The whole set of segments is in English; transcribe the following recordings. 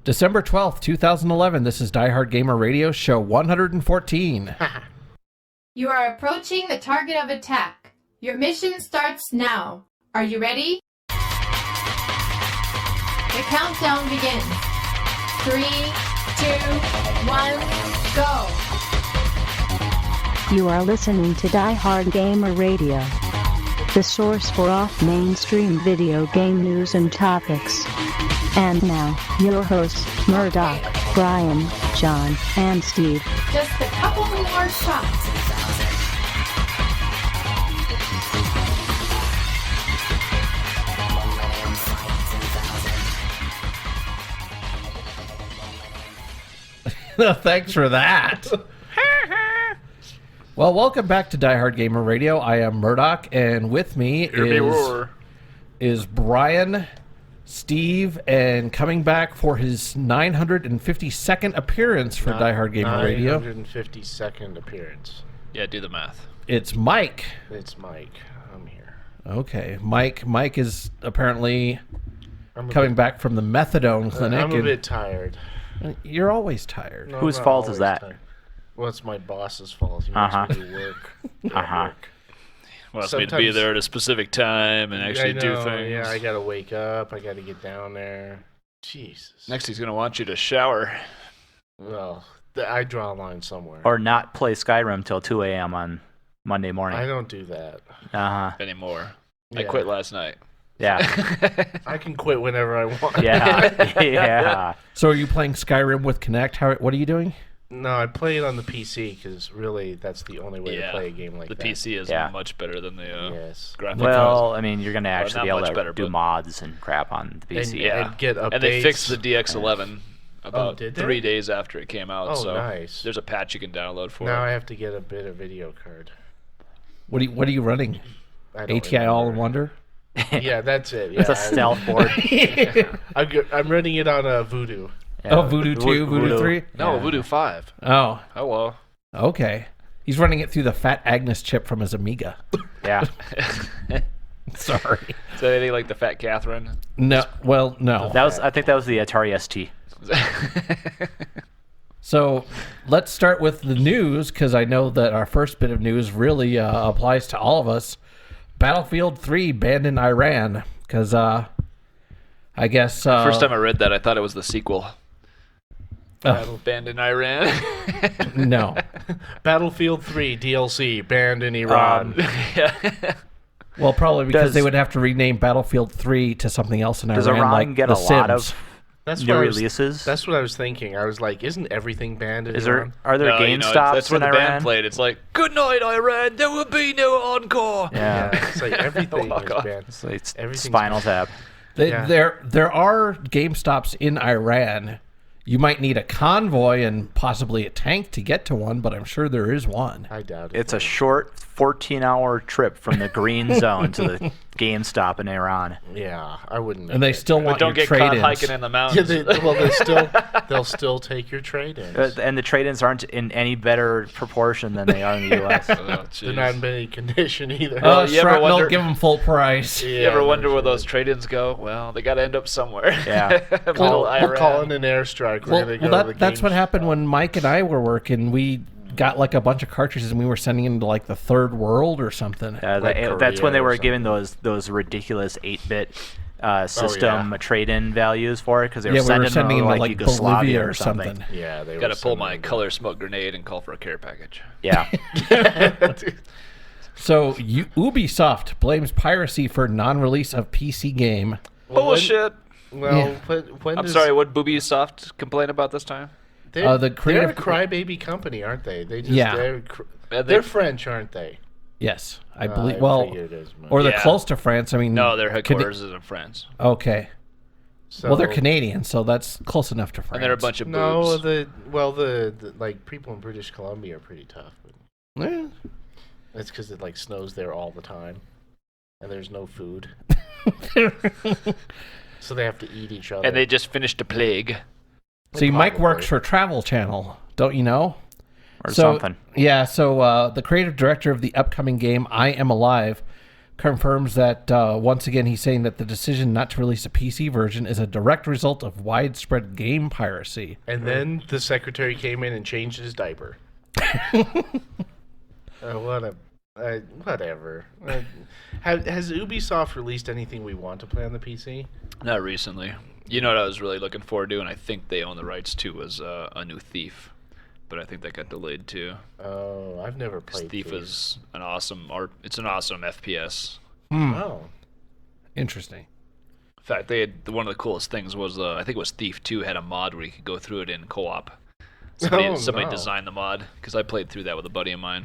December 12th, 2011. This is Diehard Gamer Radio, show 114. You are approaching the target of attack. Your mission starts now. Are you ready? The countdown begins. 3, 2, 1, go. You are listening to Diehard Gamer Radio, the source for off-mainstream video game news and topics. And now, your hosts, Murdock, Brian, John, and Steve. Just a couple more shots. Thanks for that. Well, welcome back to Diehard Gamer Radio. I am Murdock, and with me is Brian, Steve, and coming back for his 952nd appearance for Diehard Gamer Radio. 952nd appearance. Yeah, do the math. It's Mike. It's Mike. I'm here. Okay, Mike is apparently coming back from the methadone clinic. I'm a bit tired. You're always tired. No, Whose fault is that? Tired. Well, it's my boss's fault. He makes me work. Wants me to be there at a specific time and actually do things. Yeah, I gotta wake up. I gotta get down there. Jesus. Next, he's gonna want you to shower. Well, I draw a line somewhere. Or not play Skyrim till 2 a.m. on Monday morning. I don't do that. Anymore. Yeah. I quit last night. Yeah. I can quit whenever I want. Yeah. Yeah. So are you playing Skyrim with Kinect? What are you doing? No, I play it on the PC because really that's the only way to play a game like the that. The PC is much better than the graphics. Well, I mean, you're going to actually be able to do but... mods and crap on the PC. And get updates. And they fixed the DX11 about 3 days after it came out. Oh, so nice. There's a patch you can download for it. Now I have to get a bit of video card. What are you running? ATI All-in-Wonder? Yeah, that's it. Yeah. It's a stealth board. I'm running it on a Voodoo. Yeah. Oh, Voodoo 2, Voodoo 3? No, Voodoo 5. Oh. Hello. Okay. He's running it through the Fat Agnes chip from his Amiga. Yeah. Sorry. Is that anything like the Fat Catherine? No. Well, no. I think that was the Atari ST. So let's start with the news, because I know that our first bit of news really applies to all of us. Battlefield 3 banned in Iran, because I guess... First time I read that, I thought it was the sequel. Banned in Iran? No. Battlefield 3 DLC banned in Iran. Yeah. Well, probably because they would have to rename Battlefield 3 to something else in Iran. Does Iran like get The a lot Sims. of new releases? That's what I was thinking. I was like, isn't everything banned in Iran? Are there GameStops that's where in the Iran? band played. It's like, good night, Iran. There will be no encore. Yeah. It's like everything is banned. It's like Everything's Spinal Tap. There are GameStops in Iran. You might need a convoy and possibly a tank to get to one, but I'm sure there is one. I doubt it. It's a short 14-hour trip from the green zone to the GameStop in Iran. Yeah, I wouldn't. And they still want your trade-ins. Don't get caught hiking in the mountains. They'll still take your trade-ins. And the trade-ins aren't in any better proportion than they are in the U.S. They're not in any condition either. Oh, Shrapnel, give them full price. You ever wonder where those trade-ins go? Well, they got to end up somewhere. Yeah. We'll call in an airstrike. That's what happened when Mike and I were working. We got like a bunch of cartridges and we were sending them to like the third world or something. That's when they were giving those ridiculous 8-bit system trade-in values for it, because they were sending them to like Yugoslavia or something. Yeah, they got to pull my color smoke grenade and call for a care package. Yeah. So Ubisoft blames piracy for non-release of PC game. Bullshit. Well, I'm sorry, what did Ubisoft complain about this time? They're a crybaby company, aren't they? They're French, aren't they? Yes, I believe. Or they're close to France. I mean, no, their headquarters is in France. Okay. So, they're Canadian, so that's close enough to France. And they're a bunch of boobs. The like people in British Columbia are pretty tough. Yeah. It's because it like snows there all the time, and there's no food. So they have to eat each other. And they just finished a plague. See, Mike works for Travel Channel, don't you know? Or something. Yeah, so the creative director of the upcoming game I Am Alive confirms that once again he's saying that the decision not to release a PC version is a direct result of widespread game piracy. And then the secretary came in and changed his diaper. Whatever. Has Ubisoft released anything we want to play on the PC? Not recently. You know what I was really looking forward to, and I think they own the rights to, was a new Thief. But I think that got delayed too. Oh, I've never played Thief. Is an awesome It's an awesome FPS. Oh, interesting. In fact, they had one of the coolest things was I think it was Thief 2 had a mod where you could go through it in co-op. Somebody designed the mod because I played through that with a buddy of mine.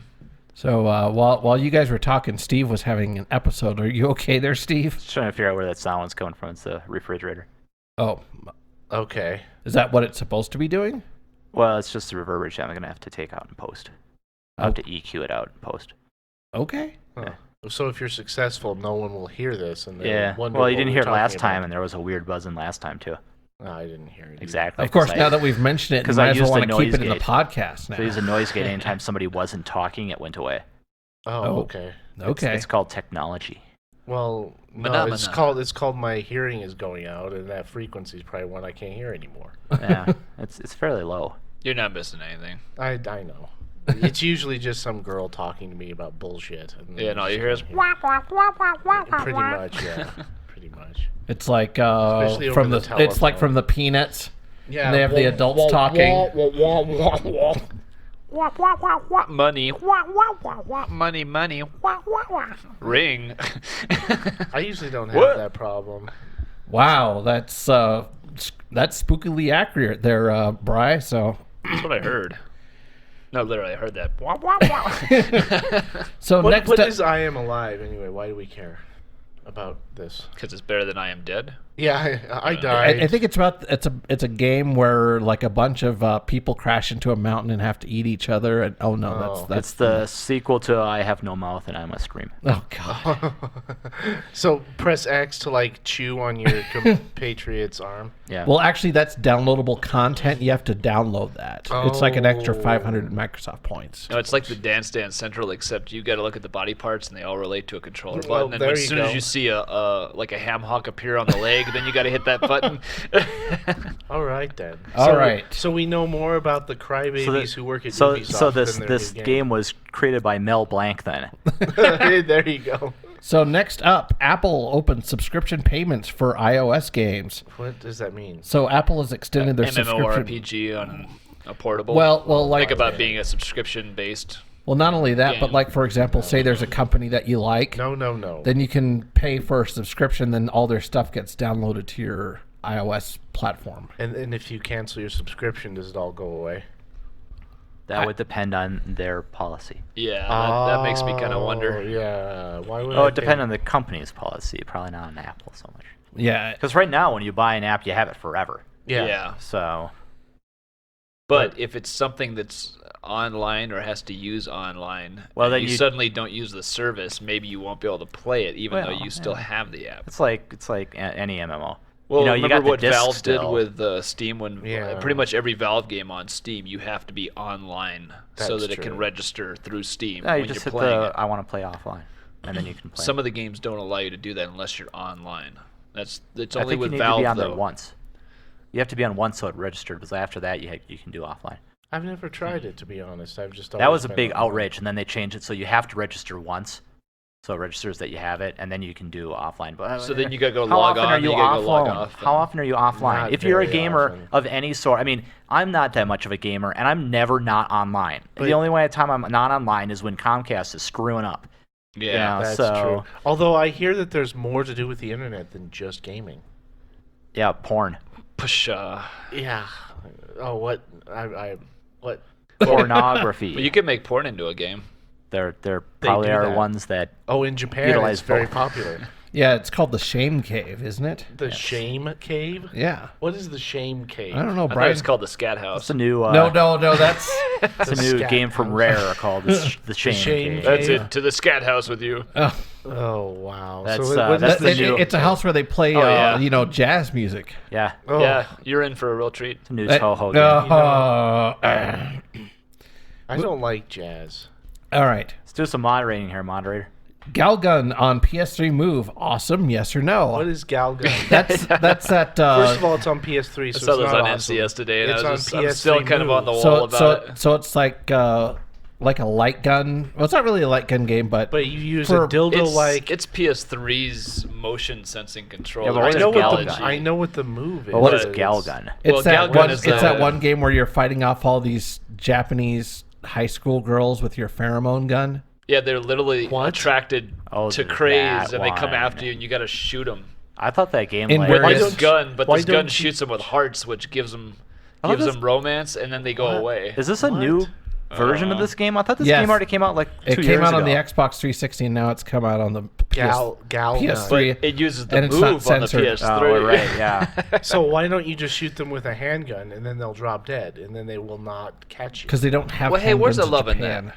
So while you guys were talking, Steve was having an episode. Are you okay there, Steve? Just trying to figure out where that sound's coming from. It's the refrigerator. Oh, okay. Is that what it's supposed to be doing? Well, it's just the reverberation I'm going to have to take out and post. I'll have to EQ it out and post. Okay. Huh. So if you're successful, no one will hear this. And well, you didn't hear it last time, and there was a weird buzzing last time, too. No, I didn't hear it. Exactly. Of course, now that we've mentioned it, you might as well want to keep it in the podcast now. So I used a noise gate. Anytime somebody wasn't talking, it went away. Oh, okay. Okay. It's called technology. Well, no, it's called my hearing is going out, and that frequency is probably one I can't hear anymore. Yeah, it's fairly low. You're not missing anything. I know. It's usually just some girl talking to me about bullshit. And all you hear is pretty much, yeah. Pretty much. It's like from the Peanuts. Yeah. And they have the adults talking. Money. Money. Ring. I usually don't have that problem. Wow, that's spookily accurate there, Bri. So that's what I heard. No, literally, I heard that. So what is I Am Alive anyway? Why do we care about this? Because it's better than I Am Dead. Yeah, I died. I think it's a game where like a bunch of people crash into a mountain and have to eat each other. And that's the sequel to I Have No Mouth and I Must Scream. Oh god. So press X to like chew on your compatriot's arm. Yeah. Well, actually, that's downloadable content. You have to download that. It's like an extra 500 Microsoft points. No, it's like the Dance Dance Central, except you got to look at the body parts and they all relate to a controller button. And as soon as you see a ham hock appear on the leg, then you got to hit that button. All right then. All right. So we know more about the crybabies who work at Ubisoft. So this game was created by Mel Blanc then. There you go. So next up, Apple opened subscription payments for iOS games. What does that mean? So Apple has extended their subscription MMORPG on a portable. Well, like think about being a subscription based. Well, not only that, but like, for example, say there's a company that you like. No. Then you can pay for a subscription, then all their stuff gets downloaded to your iOS platform. And if you cancel your subscription, does it all go away? That would depend on their policy. Yeah, that makes me kind of wonder. Yeah, why would it would depend on the company's policy, probably not on Apple so much. Yeah. Because right now, when you buy an app, you have it forever. Yeah. So... But if it's something that's online or has to use online, well, then you suddenly don't use the service, maybe you won't be able to play it, even though you still have the app. It's like any MMO. Well, you remember got what Valve still. did with Steam when pretty much every Valve game on Steam, you have to be online so that it can register through Steam No, when you just you're hit playing it. I want to play offline, and then you can play. Some of the games don't allow you to do that unless you're online. It's only with you need Valve, to be on though. there once. You have to be on once so it registered, because after that you can do offline. I've never tried it, to be honest. That was a big outrage, and then they changed it so you have to register once. So it registers that you have it, and then you can do offline. But so then you gotta go log on. You gotta go log off. How often are you offline? If you're a gamer of any sort, I mean, I'm not that much of a gamer, and I'm never not online. But the only time I'm not online is when Comcast is screwing up. Yeah, that's true. Although I hear that there's more to do with the internet than just gaming. Yeah, porn. Pshaw. Yeah. Oh, what? What? Pornography. But you can make porn into a game. There probably are ones that. Oh, in Japan, it's very popular. Yeah, it's called the Shame Cave, isn't it? The Shame Cave? Yeah. What is the Shame Cave? I don't know, Brian. I thought it's called the Scat House. It's a new. No, that's it's a new game from Rare called the Shame Cave. That's it. To the Scat House with you. Oh wow. That's the new. It's a house where they play, jazz music. Yeah. Oh. Yeah, you're in for a real treat. It's a new Toho game. I don't like jazz. All right. Let's do some moderating here, moderator. GalGun on PS3 Move. Awesome, yes or no? What is GalGun? That's that. First of all, it's on PS3, so I saw it's this not on awesome. NCS today, and It's I'm still PS3 kind of on the Move. wall about it. So it's like a light gun. Well, it's not really a light gun game, but you use a dildo like. It's PS3's motion sensing controller. Yeah, but I know what the move is. Well, what is GalGun? It's GalGun that one game where you're fighting off all these Japanese high school girls with your pheromone gun. Yeah, they're literally attracted to craze, and they come one. after you, and you got to shoot them. I thought that game In like various- This gun, but why this gun don't you- shoots them with hearts, which gives them this- romance, and then they go away. Is this a new version of this game? I thought this Yes. game already came out like 2 years ago. It came out on the Xbox 360, and now it's come out on the PS3. It uses the and it's not Move on the censored. PS3. Oh, right, yeah. So why don't you just shoot them with a handgun and then they'll drop dead and then they will not catch you? Because they don't have. Well, hey, where's the handguns love in Japan. that?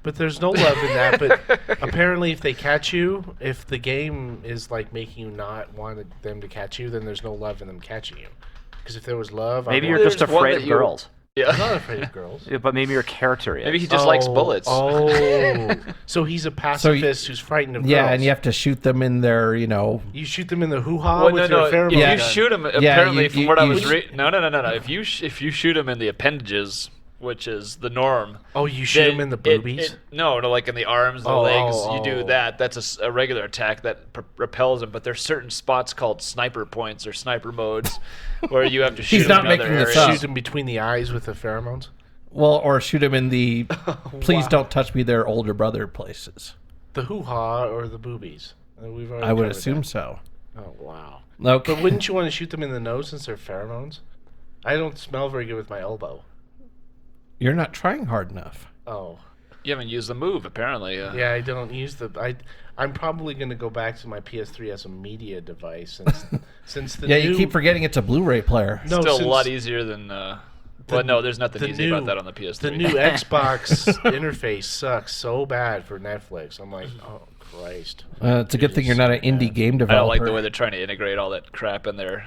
But there's no love in that. But apparently, if they catch you, if the game is like making you not want them to catch you, then there's no love in them catching you. Because if there was love, Maybe I'd you're want- just There's one afraid that of you- girls. Yeah. I'm not afraid of girls. Yeah, but maybe your character is. Maybe he just likes bullets. Oh, so he's a pacifist who's frightened of Yeah, girls. and you have to shoot them in their, You shoot them in the hoo-ha Well, with no. your pheromone If gun. you shoot him, apparently, you- from what I you was sh- reading, no. If you shoot him in the appendages, which is the norm. Oh, you shoot then him in the boobies? No, like in the arms, the Oh, legs. oh, You do oh. that. That's a regular attack that repels him. But there's certain spots called sniper points or sniper modes where you have to shoot him not in other making this areas. up. Shoot them between the eyes with the pheromones? or shoot them in the. Please don't touch me, their older brother places. The hoo-ha or the boobies? We've already I would covered assume that. so. Oh, wow. Okay. But wouldn't you want to shoot them in the nose since they're pheromones? I don't smell very good with my elbow. You're not trying hard enough. Oh. You haven't used the Move, apparently. Yeah, I don't use I'm probably going to go back to my PS3 as a media device since the Yeah, new... you keep forgetting it's a Blu-ray player. No, Still a since lot easier than. Well, no, there's nothing easy about that on the PS3. The new Xbox interface sucks so bad for Netflix. I'm like, oh, Christ. It's a good thing you're not an indie game I developer. don't like the way they're trying to integrate all that crap in there.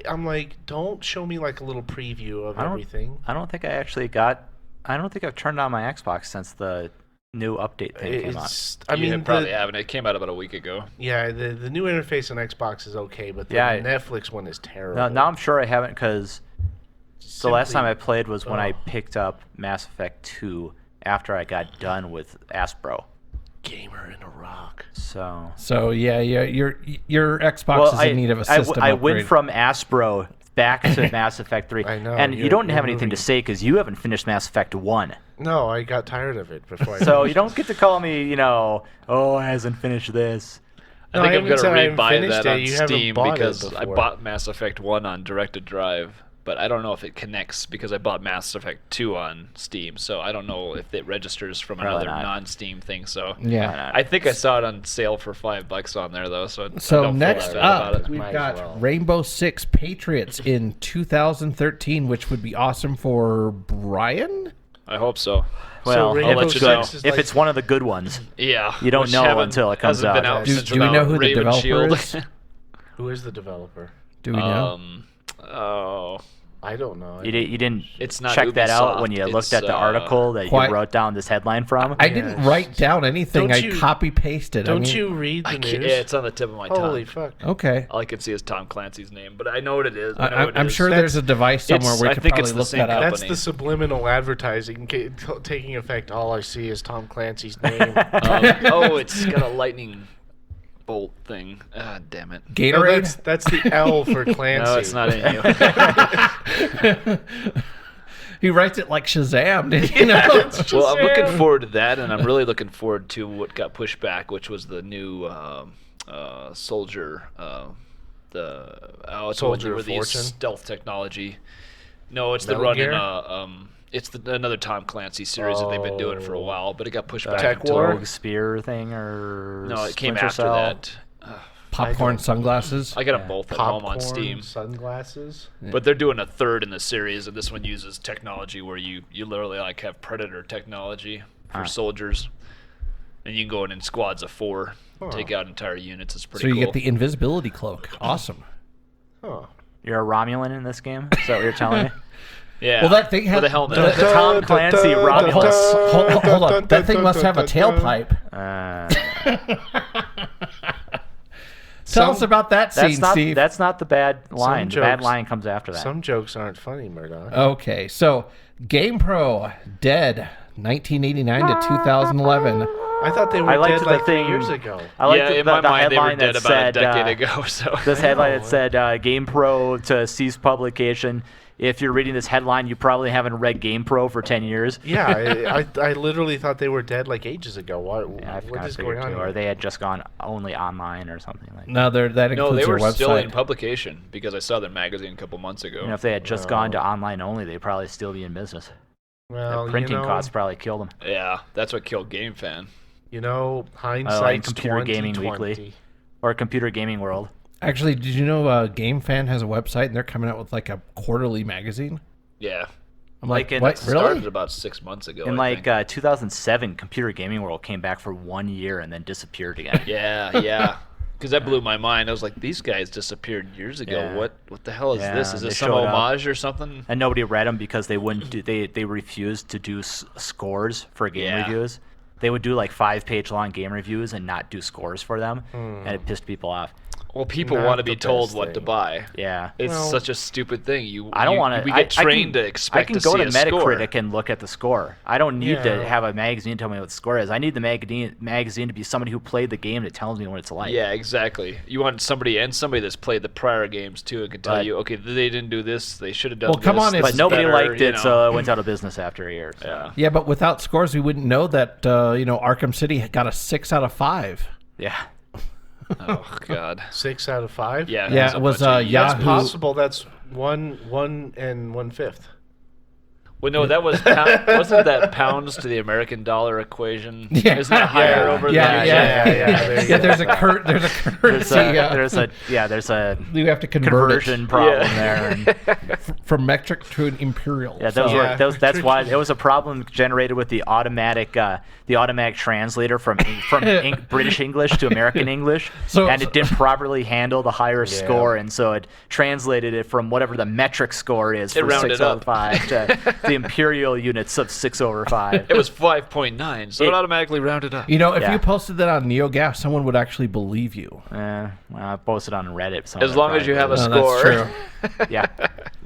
I'm like, don't show me like a little preview of everything. I don't think I've turned on my Xbox since the new update thing came out. You probably haven't. It came out about a week ago. Yeah, the new interface on Xbox is okay, but the Netflix one is terrible. Now I'm sure I haven't because the last time I played was when I picked up Mass Effect 2 after I got done with Aspro. Gamer in a rock. So yeah, your Xbox is in need of a system I upgrade. went from Aspro back to Mass Effect 3. I know, and you don't have anything moving. to say because you haven't finished Mass Effect 1. No, I got tired of it before I So finished you don't get to call me, I hasn't finished this. No, I think I I'm haven't said I going to haven't rebuy finished that it. on You haven't Steam bought it because I before. bought Mass Effect 1 on directed drive, but I don't know if it connects because I bought Mass Effect 2 on Steam, so I don't know if it registers from Probably another not. non-Steam thing. So Yeah. I think I saw it on sale for $5 on there though. So I So don't feel next that bad about up, it. we've Might as got well. Rainbow Six Patriots in 2013, which would be awesome for Brian. I hope so. Well, Rainbow if, it's, Six is if like- it's one of the good ones. Yeah, You don't which know haven't- until it comes hasn't been out. out Do- since do we know about who the Raven developer Shield. is? Who is the developer? Do we know? Oh, I don't know. You didn't It's not check that out when Ubisoft, you it's, looked at the article that Quiet- you wrote down this headline from? I didn't write down anything. Don't I you- copy pasted. Don't you read the news? yeah, it's on the tip of my Holy tongue. fuck. Okay. All I can see is Tom Clancy's name, but I know what it is. I know what it I'm is. sure there's a device somewhere where I you could think probably it's the look same that up. That's company. the subliminal advertising taking effect. All I see is Tom Clancy's name. It's got a lightning bolt thing. Ah, damn it. No, Gatorade. that's the L for Clancy. No, it's not in you. He writes it like Shazam. Did you know? Well, I'm looking forward to that, and I'm really looking forward to what got pushed back, which was the new Soldier. It's the Soldier one of where these Fortune? stealth technology. No, it's Metal the run Gear? in it's another Tom Clancy series that they've been doing for a while, but it got pushed back. Tech until- War? Rogue Spear thing or No, it came Splinter after Cell? that. Popcorn sunglasses. I got them both at home on Popcorn, Steam. sunglasses. But they're doing a third in the series, and this one uses technology where you literally like have Predator technology for soldiers, and you can go in squads of 4, take out entire units. It's pretty So you cool. get the invisibility cloak. Awesome. Huh. You're a Romulan in this game? Is that what you're telling me? yeah. Well, that thing with has a helmet. The Tom Clancy Romulus. Hold on. That thing must have a tailpipe. Tell us about that scene, Steve. That's not the bad line. The bad line comes after that. Some jokes aren't funny, Murdock. Okay, so GamePro, dead, 1989 to 2011. I thought they were dead like 3 years ago. I like in my mind, they were dead about a decade ago. So this headline that said GamePro to cease publication. If you're reading this headline, you probably haven't read GamePro for 10 years. Yeah, I literally thought they were dead like ages ago. What is going on? Or they had just gone only online or something like that. No, that includes they were their website. still in publication because I saw their magazine a couple months ago. If they had just gone to online only, they'd probably still be in business. Well, the printing costs probably killed them. Yeah, that's what killed GameFan. Hindsight's Computer Gaming Weekly or Computer Gaming World. Actually, did you know GameFan has a website and they're coming out with like a quarterly magazine? Yeah. I'm like, in, what? Started Really? about 6 months ago. In 2007, Computer Gaming World came back for 1 year and then disappeared again. Yeah. Because that blew my mind. I was like, these guys disappeared years ago. Yeah. What the hell is this? Is they this some showed up. homage or something? And nobody read them because they wouldn't do. They refused to do scores for game reviews. They would do like 5-page long game reviews and not do scores for them, and it pissed people off. Well, people Not want to the be told best what thing. to buy. Yeah. It's such a stupid thing. I don't want to. We get trained to expect to see a I can go to Metacritic score. and look at the score. I don't need to have a magazine tell me what the score is. I need the magazine to be somebody who played the game that tells me what it's like. Yeah, exactly. You want somebody that's played the prior games too and can tell you, okay, they didn't do this. They should have done this. Well, come on, But nobody better, liked it, know. so it went out of business after a year. So. Yeah. Yeah, but without scores, we wouldn't know that Arkham City got a 6 out of 5. Yeah. Oh God. 6 out of 5. Yeah, it was That's Yahoo. possible. That's 1 1/5. Well, no, that was wasn't that pounds to the American dollar equation? Yeah. Isn't it higher over there? Yeah. There's a currency. There's a you have to convert conversion problem there. And from metric to an imperial. Yeah, So- that's why it was a problem generated with the automatic translator from British English to American English, and it didn't properly handle the higher score, and so it translated it from whatever the metric score is for 6 over 5 to the imperial units of 6 over 5. It was 5.9, so it automatically rounded up. If you posted that on NeoGAF, someone would actually believe you. I posted on Reddit. As long as you have a score. That's true. Yeah.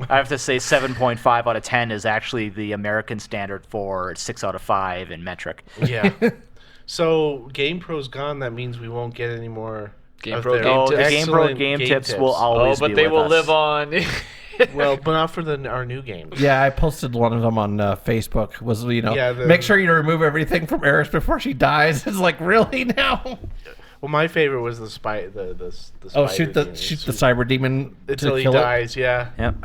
I have to say 7.5 out of 10 is actually the American standard for 6 out of 5 in metric. Yeah. So GamePro's gone. That means we won't get any more. GamePro The Excellent GamePro game tips will always but be they with will us. live on. Well, but not for our new games. Yeah, I posted one of them on Facebook. Yeah, make sure you remove everything from Eris before she dies. It's like, really now? Well, my favorite was the spy. The Shoot the cyber demon until to he kill it. dies. Yeah. Yep.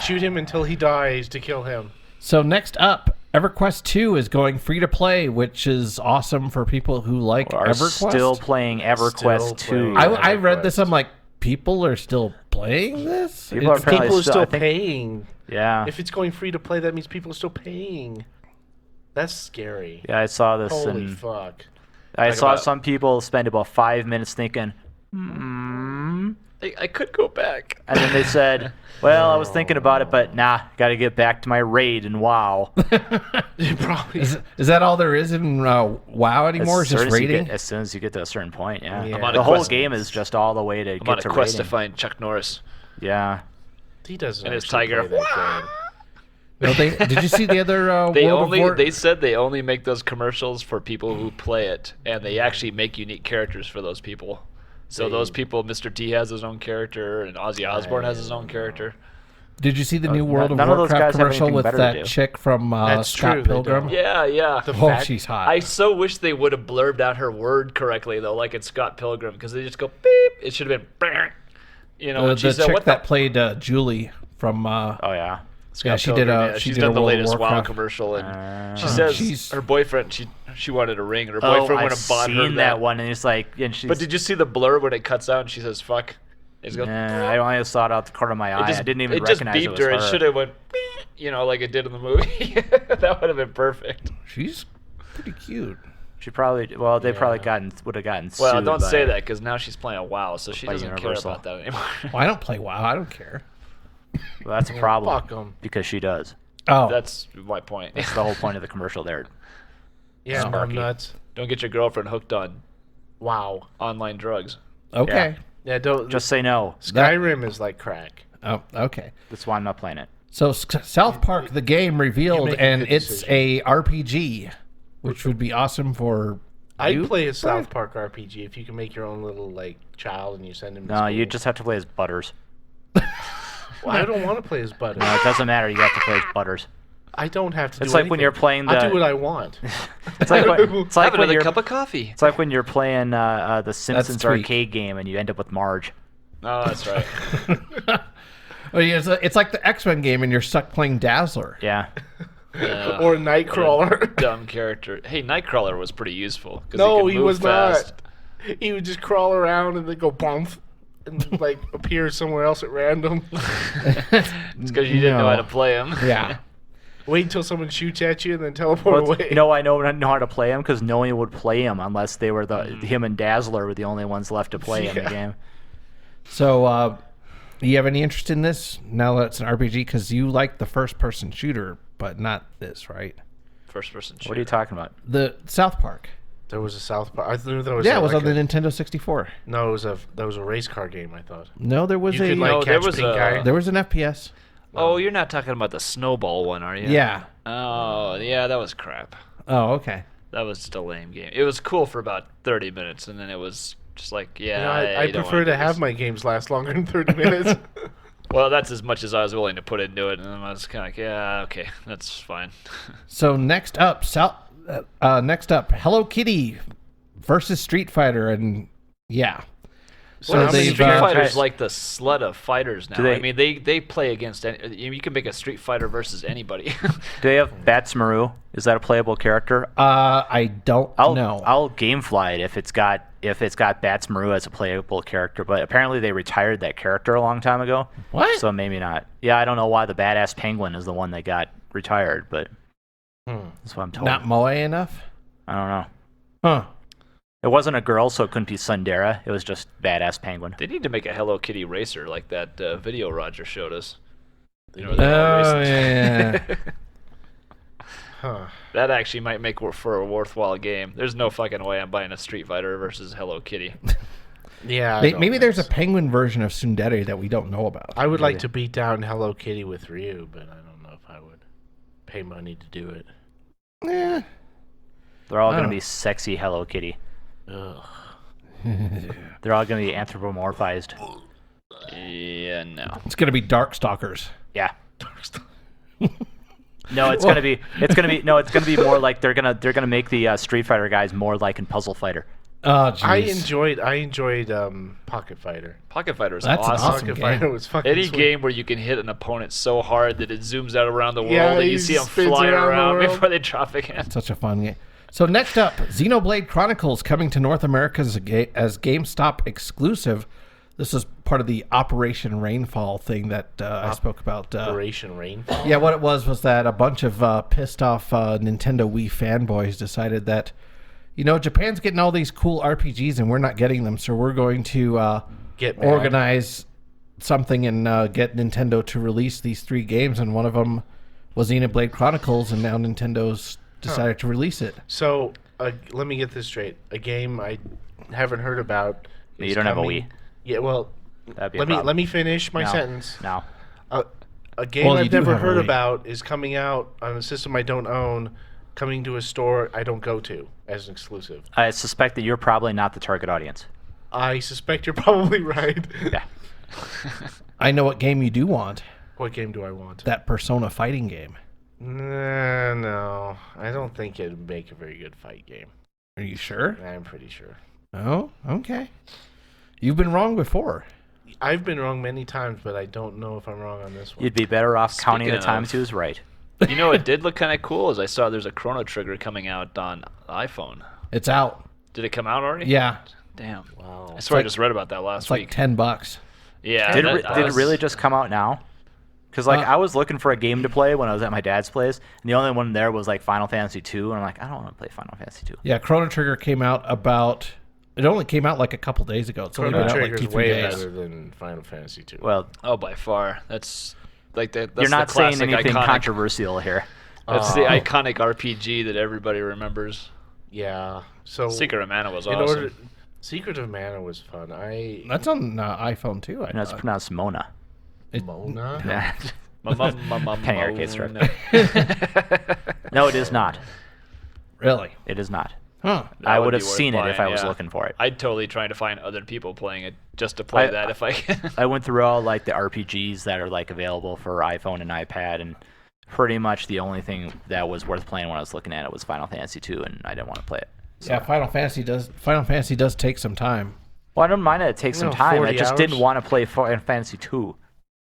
Shoot him until he dies to kill him. So next up, EverQuest 2 is going free to play, which is awesome for people who like EverQuest. Still playing EverQuest 2. I read this. I'm like, people are still playing this? People are still paying. Yeah. If it's going free to play, that means people are still paying. That's scary. Yeah, I saw this. Holy fuck. I saw some people spend about 5 minutes thinking, I could go back. and then they said, well, I was thinking about it, but nah, got to get back to my raid and WoW. Probably. Is that all there is in WoW anymore? Is just raiding? As soon as you get to a certain point, yeah. I'm on The a whole quest. game is just all the way to I'm get on a to quest raiding. to find Chuck Norris. Yeah. He doesn't. And his actually tiger. play that game. No, did you see the other They said they only make those commercials for people who play it, and they actually make unique characters for those people. So those people, Mr. T has his own character, and Ozzy Osbourne has his own character. Did you see the new World of none of those Warcraft guys have commercial anything with better to that do. chick from That's Scott true, they Pilgrim? don't. Yeah. She's hot. I so wish they would have blurbed out her word correctly, though, like in Scott Pilgrim, because they just go beep. It should have been, brr. When she the said, chick what that played Julie from. Oh, yeah. Scott she did Pilgrim, a- she she's did done a the World of latest WoW Warcraft. commercial, and she says her boyfriend, she wanted a ring, and her boyfriend went and bought her seen that one, and it's like, and she's. But did you see the blur when it cuts out and she says "fuck"? It's going, I only saw it out the corner of my eye. I didn't even recognize it. it was Her. her. It should have went, beep, like it did in the movie. That would have been perfect. She's pretty cute. She probably, would have gotten sued. Well, don't say by- that because now she's playing WoW, so she doesn't care Universal. about that anymore. Well, I don't play WoW. I don't care. Well, that's a problem. Fuck 'em. Because she does. Oh, That's my point. That's the whole point of the commercial there. Yeah, I'm nuts. Don't get your girlfriend hooked on Wow. Online drugs. Okay. Yeah, don't Just say no. Skyrim is like crack. Oh, okay. That's why I'm not playing it. So South Park, the game revealed, make a and good it's decision. a RPG, which would be awesome for I'd you. play a South Park RPG if you can make your own little like child and you send him to No, school. you just have to play as Butters. Well, I don't want to play as Butters. No, it doesn't matter. You have to play as Butters. I don't have to It's do like when anything. you're playing I the- do what I want. It's like it's like Have when another you're cup of coffee. it's like when you're playing the Simpsons sweet. arcade game and you end up with Marge. Oh, that's right. Oh, yeah, it's like the X-Men game, and you're stuck playing Dazzler. Yeah. Or Nightcrawler. Dumb character. Hey, Nightcrawler was pretty useful. 'Cause No, could he move was fast. not. He would just crawl around and then go bump and like appear somewhere else at random. It's because you didn't know how to play him. Yeah. Wait until someone shoots at you and then teleport Well, away. you know, I know how to play him because no one would play him unless they were him and Dazzler were the only ones left to play in the game. So, you have any interest in this now that it's an RPG? Because you like the first-person shooter, but not this, right? First person shooter. What are you talking about? The South Park. There was a South Park. I knew there was. Yeah, it was like on the Nintendo 64. No, there was a race car game. I thought. No, there was You could like No, there catch was pink a- guy. there was an FPS. Oh, you're not talking about the snowball one, are you? Yeah. Oh, yeah, that was crap. Oh, okay. That was just a lame game. It was cool for about 30 minutes, and then it was just like, yeah. You know, I don't prefer wanna to do have this. my games last longer than 30 minutes. Well, that's as much as I was willing to put into it, and then I was kind of like, yeah, okay, that's fine. So next up, Hello Kitty versus Street Fighter, and yeah. So Well, how many Street characters- Fighter's like the slut of fighters now. Do they- I mean, they play against you can make a Street Fighter versus anybody. Do they have Batsmaru? Is that a playable character? I don't know. I'll gamefly it if it's got Batsmaru as a playable character, but apparently they retired that character a long time ago. What? So maybe not. Yeah, I don't know why the badass penguin is the one that got retired, but that's what I'm told. Not moe enough? I don't know. Huh. It wasn't a girl, so it couldn't be Sundara. It was just badass penguin. They need to make a Hello Kitty racer like that video Roger showed us. You know, where they all Oh, race. yeah. Huh. That actually might make for a worthwhile game. There's no fucking way I'm buying a Street Fighter versus Hello Kitty. Yeah. I don't Maybe think there's a so. penguin version of Tsundere that we don't know about. I would like to beat down Hello Kitty with Ryu, but I don't know if I would pay money to do it. Eh. They're all I going to don't- be sexy Hello Kitty. Ugh. They're all going to be anthropomorphized. Yeah, no. It's gonna be Darkstalkers. Yeah. No, it's gonna be more like they're gonna make the Street Fighter guys more like in Puzzle Fighter. Oh, jeez. I enjoyed Pocket Fighter. Pocket Fighter is That's an awesome. awesome Pocket game. Fighter was fucking Any sweet. game where you can hit an opponent so hard that it zooms out around the world Yeah, and he you see them spins flying around the around world. before they drop again. Such a fun game. So next up, Xenoblade Chronicles coming to North America as GameStop exclusive. This is part of the Operation Rainfall thing that I spoke about. Operation Rainfall. Yeah, what it was that a bunch of pissed off Nintendo Wii fanboys decided that, you know, Japan's getting all these cool RPGs and we're not getting them, so we're going to Get mad. organize something and get Nintendo to release these 3 games, and one of them was Xenoblade Chronicles, and now Nintendo's decided to release it. So let me get this straight. A game I haven't heard about. You is don't have a coming- Wii. Yeah, well, That'd be a let me problem. finish my No. sentence. No. A game Well, you I've do never have a heard Wii. about is coming out on a system I don't own, coming to a store I don't go to as an exclusive. I suspect that you're probably not the target audience. I suspect you're probably right. Yeah. I know what game you do want. What game do I want? That Persona fighting game. Nah, no, I don't think it'd make a very good fight game. Are you sure? I'm pretty sure. Oh, okay. You've been wrong before. I've been wrong many times, but I don't know if I'm wrong on this one. You'd be better off counting the Speaking times of- he was right. You know what did look kind of cool is I saw there's a Chrono Trigger coming out on iPhone. It's out. Did it come out already? Yeah. Damn. Wow. I swear like- I just read about that last It's like week. $10. Yeah. Did that it was- really just come out now? Because I was looking for a game to play when I was at my dad's place, and the only one there was like Final Fantasy 2, and I'm like, I don't want to play Final Fantasy 2. Yeah, Chrono Trigger came out about... It only came out like a couple days ago. It's only Chrono been out like Trigger's 2-3 way days. better than Final Fantasy 2. Well, Oh, by far. That's like that. That's you're not the saying classic, anything iconic, controversial here. That's the iconic RPG that everybody remembers. yeah. So Secret of Mana was in awesome. order, Secret of Mana was fun. That's on iPhone too. No, it's pronounced Mona. Mona? Yeah. Penny Arcade strip. No. No, it is not. Really? It is not. Huh. I would be have worth seen it if I playing, was yeah. looking for it. I'd totally try to find other people playing it just to play that if I can. I went through all like the RPGs that are like available for iPhone and iPad, and pretty much the only thing that was worth playing when I was looking at it was Final Fantasy 2, and I didn't want to play it. So. Yeah, Final Fantasy does take some time. Well, I don't mind that it takes some time. I just 40 didn't hours? want to play Final Fantasy 2.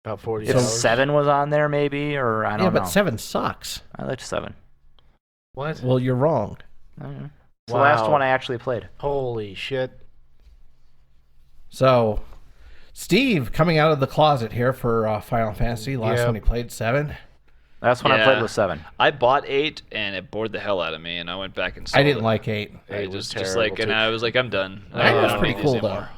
About 40 If hours. 7 was on there, maybe, or I don't know. Yeah, but 7 sucks. I liked 7. What? Well, you're wrong. It's the last one I actually played. Holy shit. So, Steve coming out of the closet here for Final Fantasy. Last one he played 7. Last one I played was 7. I bought 8 and it bored the hell out of me, and I went back and sold I didn't it. like 8. I It was just like, terrible, and too. I was like, I'm done. 8 was don't pretty need cool these though. anymore.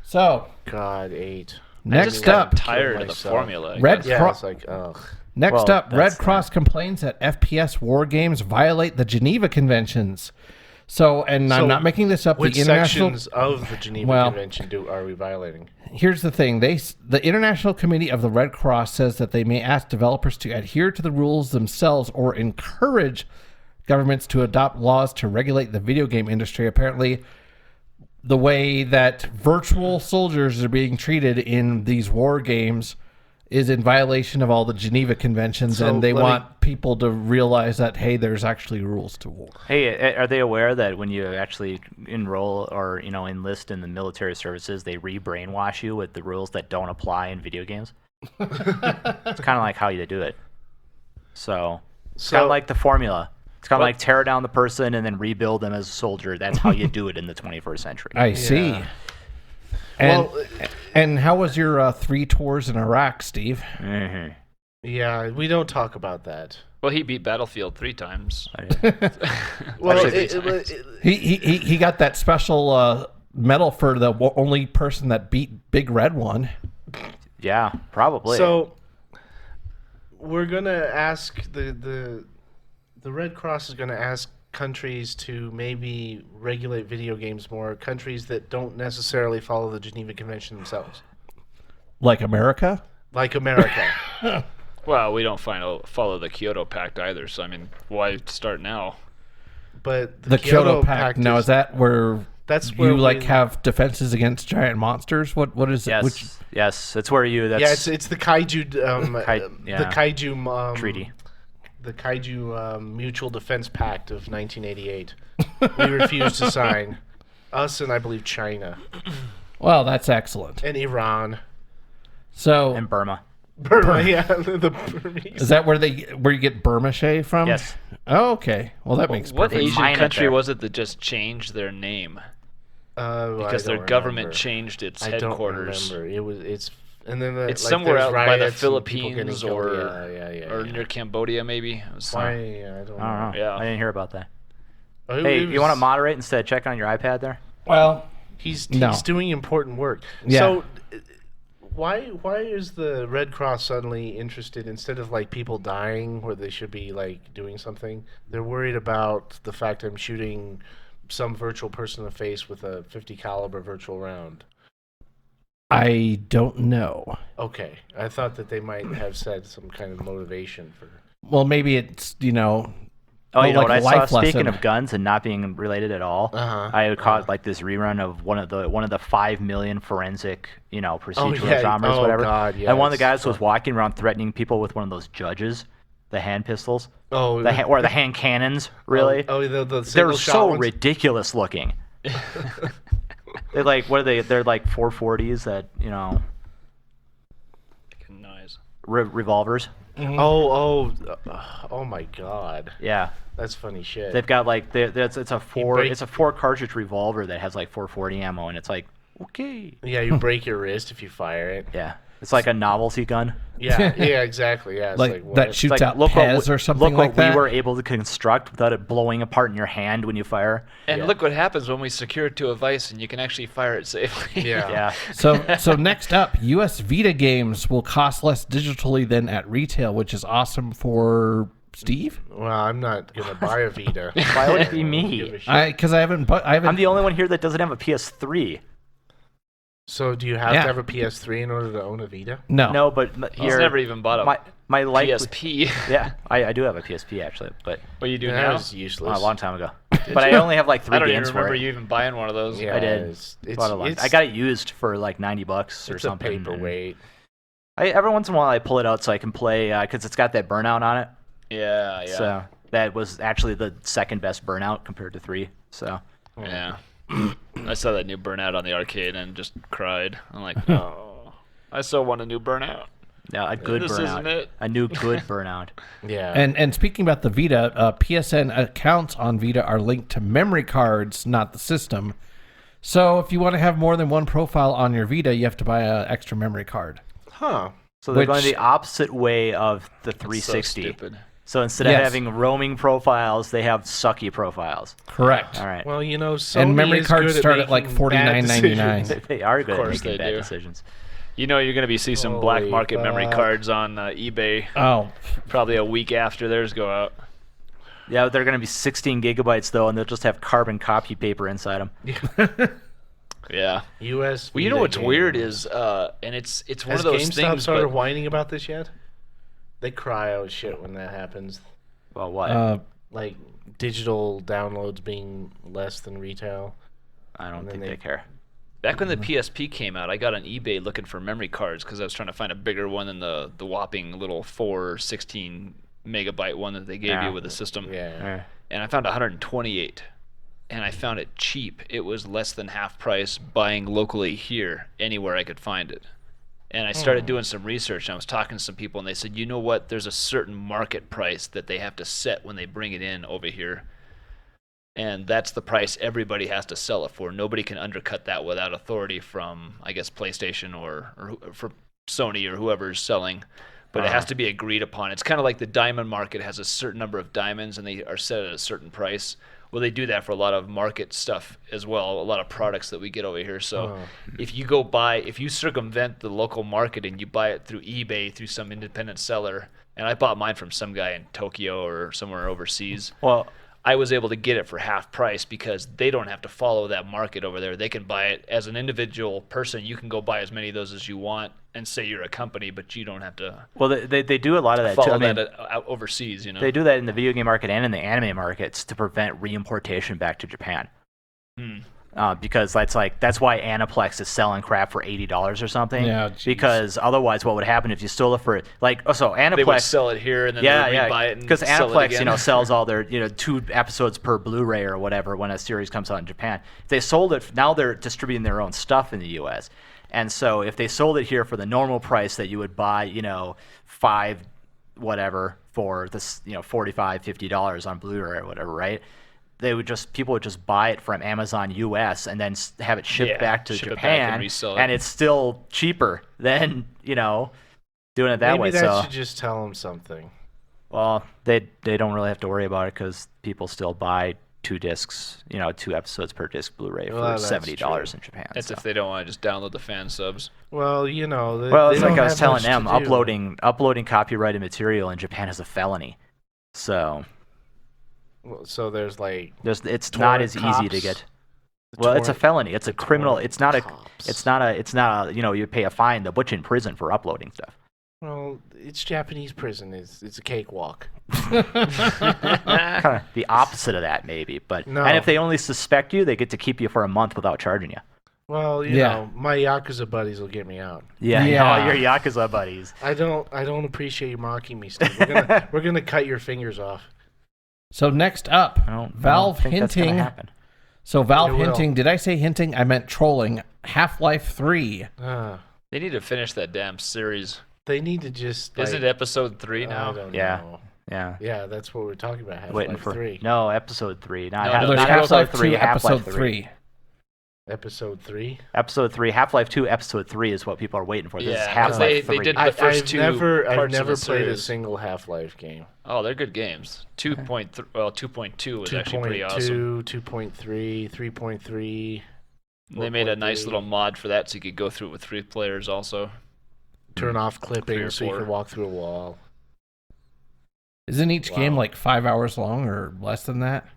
So, God, 8. I next just got up, tired of the myself. formula. I Red guess. Yeah, Cro- it's like, ugh. Next Well, up, Red that's Cross complains that FPS war games violate the Geneva Conventions. So, and I'm not making this up. Which The international sections of the Geneva Convention are we violating? Here's the thing: the International Committee of the Red Cross says that they may ask developers to adhere to the rules themselves or encourage governments to adopt laws to regulate the video game industry. Apparently, the way that virtual soldiers are being treated in these war games is in violation of all the Geneva Conventions, So and they let want people to realize that, hey, there's actually rules to war. Hey, are they aware that when you actually enroll or enlist in the military services, they re-brainwash you with the rules that don't apply in video games? It's kind of like how you do it. So it's kind of like the formula. It's kind of like tear down the person and then rebuild them as a soldier. That's how you do it in the 21st century. I see. And, Well, and how was your 3 tours in Iraq, Steve? Mm-hmm. Yeah, we don't talk about that. Well, he beat Battlefield 3 times. Well, Actually, He got that special medal for the only person that beat Big Red one. Yeah, probably. so we're gonna ask the Red Cross is gonna ask countries to maybe regulate video games more. Countries that don't necessarily follow the Geneva Convention themselves, Like America? like America. Well, we don't follow the Kyoto Pact either, so I mean, why start now? But The Kyoto Pact. Now, is that where that's where you like we- have defenses against giant monsters? What is yes, it? yes, it's where you. That's Yeah, it's the Kaiju yeah. the Kaiju treaty. The Kaiju Mutual Defense Pact of 1988. We refused to sign. Us and I believe China Well, that's excellent. and Iran. So, And Burma. Burma, yeah, the Burmese. is that where you get Burma Shay from? Yes. Oh, okay. Well, that makes What perfect Asian Mine it country there. was it that just changed their name because I their don't government remember. changed its I don't headquarters? remember. It's and then It's like, somewhere there's out by the riots and people getting Philippines killed. or yeah. near Cambodia, maybe. It was Why? some- I don't know. I don't know. Yeah. I didn't hear about that. Oh, Hey, it you want to was- moderate instead of checking on your iPad there? Well, He's No. doing important work. Yeah. So why is the Red Cross suddenly interested instead of like people dying where they should be like doing something? They're worried about the fact I'm shooting some virtual person in the face with a 50 caliber virtual round. I don't know. Okay, I thought that they might have said some kind of motivation for. Well, maybe it's, Oh, you know like what I a saw? life Speaking lesson. of guns and not being related at all, Uh-huh. I caught like this rerun of one of the 5 million forensic, procedural yeah. dramas, Oh, whatever. God, yeah, and one of the it's guys was fun. walking around threatening people with one of those judges, the hand pistols, Oh, or the hand cannons. Really, Oh, the they're single shot so ones? ridiculous looking. They're like, what are they? They're like 440s that Nice. revolvers. Oh my God, Yeah. that's funny shit. They've got like it's a break- 4 cartridge revolver that has like 440 ammo, and it's like okay. Yeah, you break your wrist if you fire it. Yeah, it's like a novelty gun. Yeah, exactly. Yeah, it's like like what? that shoots It's like, out look Pez what, or something look like what that. we were able to construct without it blowing apart in your hand when you fire. And look what happens when we secure it to a vice and you can actually fire it safely. Yeah. Yeah. So next up, U.S. Vita games will cost less digitally than at retail, which is awesome for Steve? Well, I'm not gonna buy a Vita. Why would it be me? Because I haven't. I'm the only one here that doesn't have a PS3. So do you have to have a PS3 in order to own a Vita? No. No, but He's never even bought a my PSP. Yeah, I do have a PSP actually, but What you do That now? was useless. a long time ago. But I only have like 3 I don't even games for remember it. you even buying one of those. Yeah, I did. I got it used for like $90 or it's something. a paperweight. Every once in a while I pull it out so I can play because it's got that Burnout on it. Yeah. So that was actually the second best Burnout compared to 3. So Yeah. I saw that new Burnout on the arcade and just cried. I'm like, oh, I still want a new Burnout. yeah, a good This Burnout. isn't it. A new good Burnout. Yeah. And speaking about the Vita, PSN accounts on Vita are linked to memory cards, not the system. So if you want to have more than one profile on your Vita, you have to buy an extra memory card. Huh. So they're going the opposite way of the 360. So stupid. So instead of having roaming profiles, they have sucky profiles. Correct. All right. Well, Sony And memory is cards good start at like making bad $49.99. decisions. They are good at course making they bad do. decisions. You know you're going to be see some black Holy market memory fuck. cards on eBay Oh, probably a week after theirs go out. Yeah, they're going to be 16 gigabytes though, and they'll just have carbon copy paper inside them. Yeah. US. Well, you know what's weird is, and it's one Has of those GameStop things. started But whining about this yet? They cry out shit when that happens. Well, what? Like digital downloads being less than retail. I don't and think then they care. back when the PSP came out, I got on eBay looking for memory cards because I was trying to find a bigger one than the whopping little 4 or 16 megabyte one that they gave you with the system. Yeah. And I found 128. And I found it cheap. It was less than half price buying locally here, anywhere I could find it. And I started doing some research, and I was talking to some people, and they said, you know what, there's a certain market price that they have to set when they bring it in over here. And that's the price everybody has to sell it for. Nobody can undercut that without authority from, I guess, PlayStation or for Sony or whoever's selling. But it has to be agreed upon. It's kind of like the diamond market has a certain number of diamonds, and they are set at a certain price. Well, they do that for a lot of market stuff as well, a lot of products that we get over here. So if you circumvent the local market and you buy it through eBay, through some independent seller, and I bought mine from some guy in Tokyo or somewhere overseas, I was able to get it for half price because they don't have to follow that market over there. They can buy it as an individual person. You can go buy as many of those as you want and say you're a company, but you don't have to Well, they do a lot of that too. follow I mean, that out overseas, they do that in the video game market and in the anime markets to prevent reimportation back to Japan. Because that's why Aniplex is selling crap for $80 or something. Yeah, geez. Because otherwise, what would happen if you stole it for Aniplex? They would sell it here and then they would buy it and because sell it Aniplex, again. sells all their 2 episodes per Blu-ray or whatever when a series comes out in Japan. If they sold it, now they're distributing their own stuff in the U.S. And so if they sold it here for the normal price that you would buy, $5 whatever for this, $45, $50 on Blu-ray or whatever, right? People would just buy it from Amazon US and then have it shipped back to ship it back Japan, and resell it. and it's still cheaper than doing it that way. Maybe that So should just tell them something. well, they don't really have to worry about it because people still buy 2 discs, 2 episodes per disc Blu-ray for that's $70 true. in Japan. That's so. if they don't want to just download the fan subs. Well, Well, it's they like don't I was have telling much them, to do. uploading copyrighted material in Japan is a felony. So So there's it's not as easy to cops. get. Well, it's a felony. It's a criminal. It's not a. cops. It's not a. You pay a fine to put you in prison for uploading stuff. Well, it's Japanese prison. It's a cakewalk. Kind of the opposite of that, maybe. But No. and if they only suspect you, they get to keep you for a month without charging you. Well, you know, my Yakuza buddies will get me out. Yeah. all your Yakuza buddies. I don't appreciate you mocking me, Steve. We're gonna cut your fingers off. So next up, Valve think that's gonna hinting. happen. So Valve It will. hinting. Did I say hinting? I meant trolling. Half-Life 3. They need to finish that damn series. They need to just. Is it episode 3 now? I don't Yeah. know. Yeah. Yeah, that's what we're talking about. Waiting Half-Life for 3. No, episode 3. Not, No, half, no, There's not Half-Life episode 3. 2, Half-Life episode 3. Episode 3. Episode 3. Half-Life 2, episode 3 is what people are waiting for. This is Yeah, 'cause Half-Life 3. they did the I've first two never parts of the played a series. single Half-Life game. Oh, they're good games. 2.2 was actually pretty 2.2, awesome. 2.3, 3.3. They made a nice 4.3. little mod for that so you could go through it with 3 players also. Turn off 3 clipping or so you 4. can walk through a wall. Isn't each game like 5 hours long or less than that?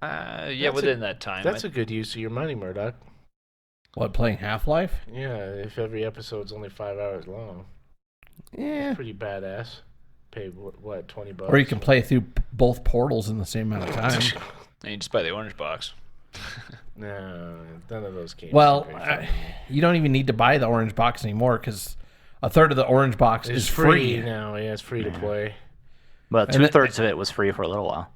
Within that time. That's a good use of your money, Murdock. What, playing Half-Life? Yeah, if every episode's only 5 hours long. Yeah. That's pretty badass. Pay, what, $20? Or you can play through both portals in the same amount of time. And you just buy the orange box. No, none of those games. Well, you don't even need to buy the orange box anymore because a third of the orange box is free now. Yeah, it's free to play. But 2/3 of it was free for a little while.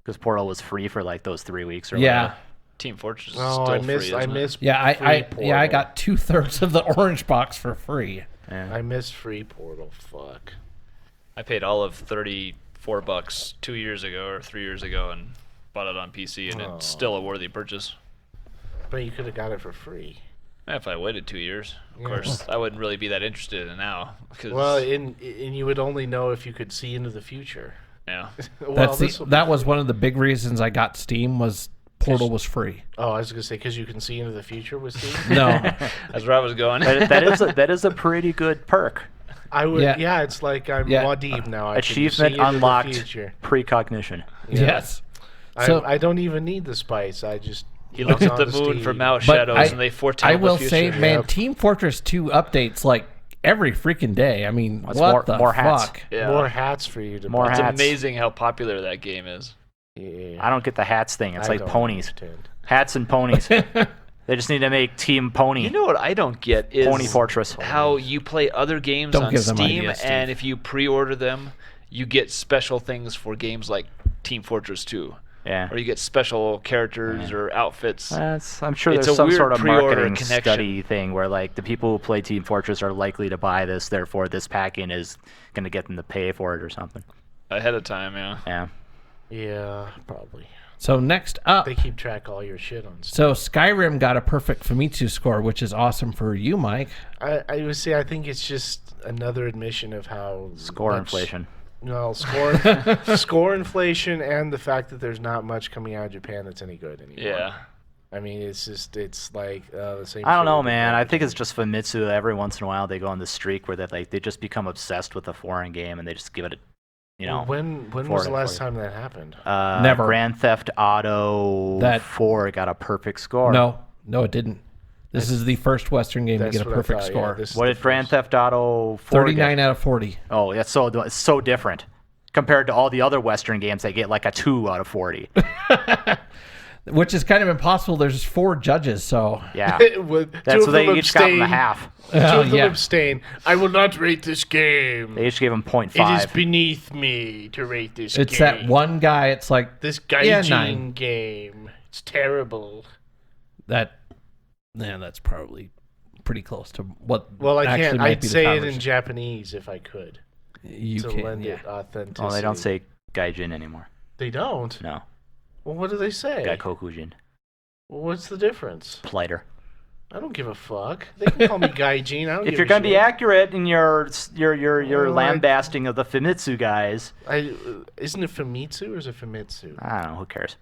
Because Portal was free for like those 3 weeks or whatever. Team Fortress is Oh, still I free, isn't I it? missed I got 2/3 of the orange box for free. Yeah. I missed free Portal. Fuck. I paid all of $34 2 years ago or 3 years ago and bought it on PC, and it's still a worthy purchase. But you could have got it for free. If I waited 2 years, of course, I wouldn't really be that interested in it now. Well, and you would only know if you could see into the future. Yeah. Well, that was one of the big reasons I got Steam was Portal was free. Oh, I was gonna say because you can see into the future with Steam. No, that's where I was going. that is a pretty good perk. I would. Yeah, it's like I'm Wadib now. I Achievement unlocked. Precognition. Yeah. Yes. So I don't even need the spice. I just. He looked at the moon from Mount Shadows, and they foretell the future. I will say, man, Team Fortress 2 updates like every freaking day. I mean, what the more fuck? Hats. Yeah. More hats for you to more buy. It's amazing how popular that game is. Yeah. I don't get the hats thing. It's like ponies. Understand. Hats and ponies. They just need to make Team Pony. You know what I don't get is Pony Fortress. How you play other games on Steam, and if you pre-order them, you get special things for games like Team Fortress 2. Yeah. Or you get special characters or outfits. I'm sure there's some sort of marketing study thing where like the people who play Team Fortress are likely to buy this, therefore this packing is going to get them to pay for it or something. Ahead of time, yeah. Yeah. Yeah, probably. So next up, they keep track of all your shit on Steam. So Skyrim got a perfect Famitsu score, which is awesome for you, Mike. I would say I think it's just another admission of how inflation. No, score inflation, and the fact that there's not much coming out of Japan that's any good anymore. Yeah. I mean, it's like the same. I don't know, man. I think it's just Famitsu. Every once in a while, they go on this streak where they just become obsessed with a foreign game and they just give it a. When was the last time that happened? Never. Grand Theft Auto 4 got a perfect score. No, it didn't. This is the first Western game to get a perfect score. Yeah, what did Grand Theft Auto 4 39 out of 40. Oh, that's so different compared to all the other Western games that get like a 2 out of 40. Which is kind of impossible. There's 4 judges, so... Yeah. That's what they each got in the half. 2 of them abstain. I will not rate this game. They each gave him 0.5. It is beneath me to rate this game. It's that one guy, it's like... This gaijin game. It's terrible. That's probably pretty close to what I can't. I'd say it in Japanese if I could. You to can, lend it authenticity. Oh, they don't say gaijin anymore. They don't? No. Well, what do they say? Gaikokujin. Well, what's the difference? Politer. I don't give a fuck. They can call me gaijin. I don't if you're going to be accurate in your lambasting of the Famitsu guys. Isn't it Famitsu or is it Famitsu? I don't know. Who cares?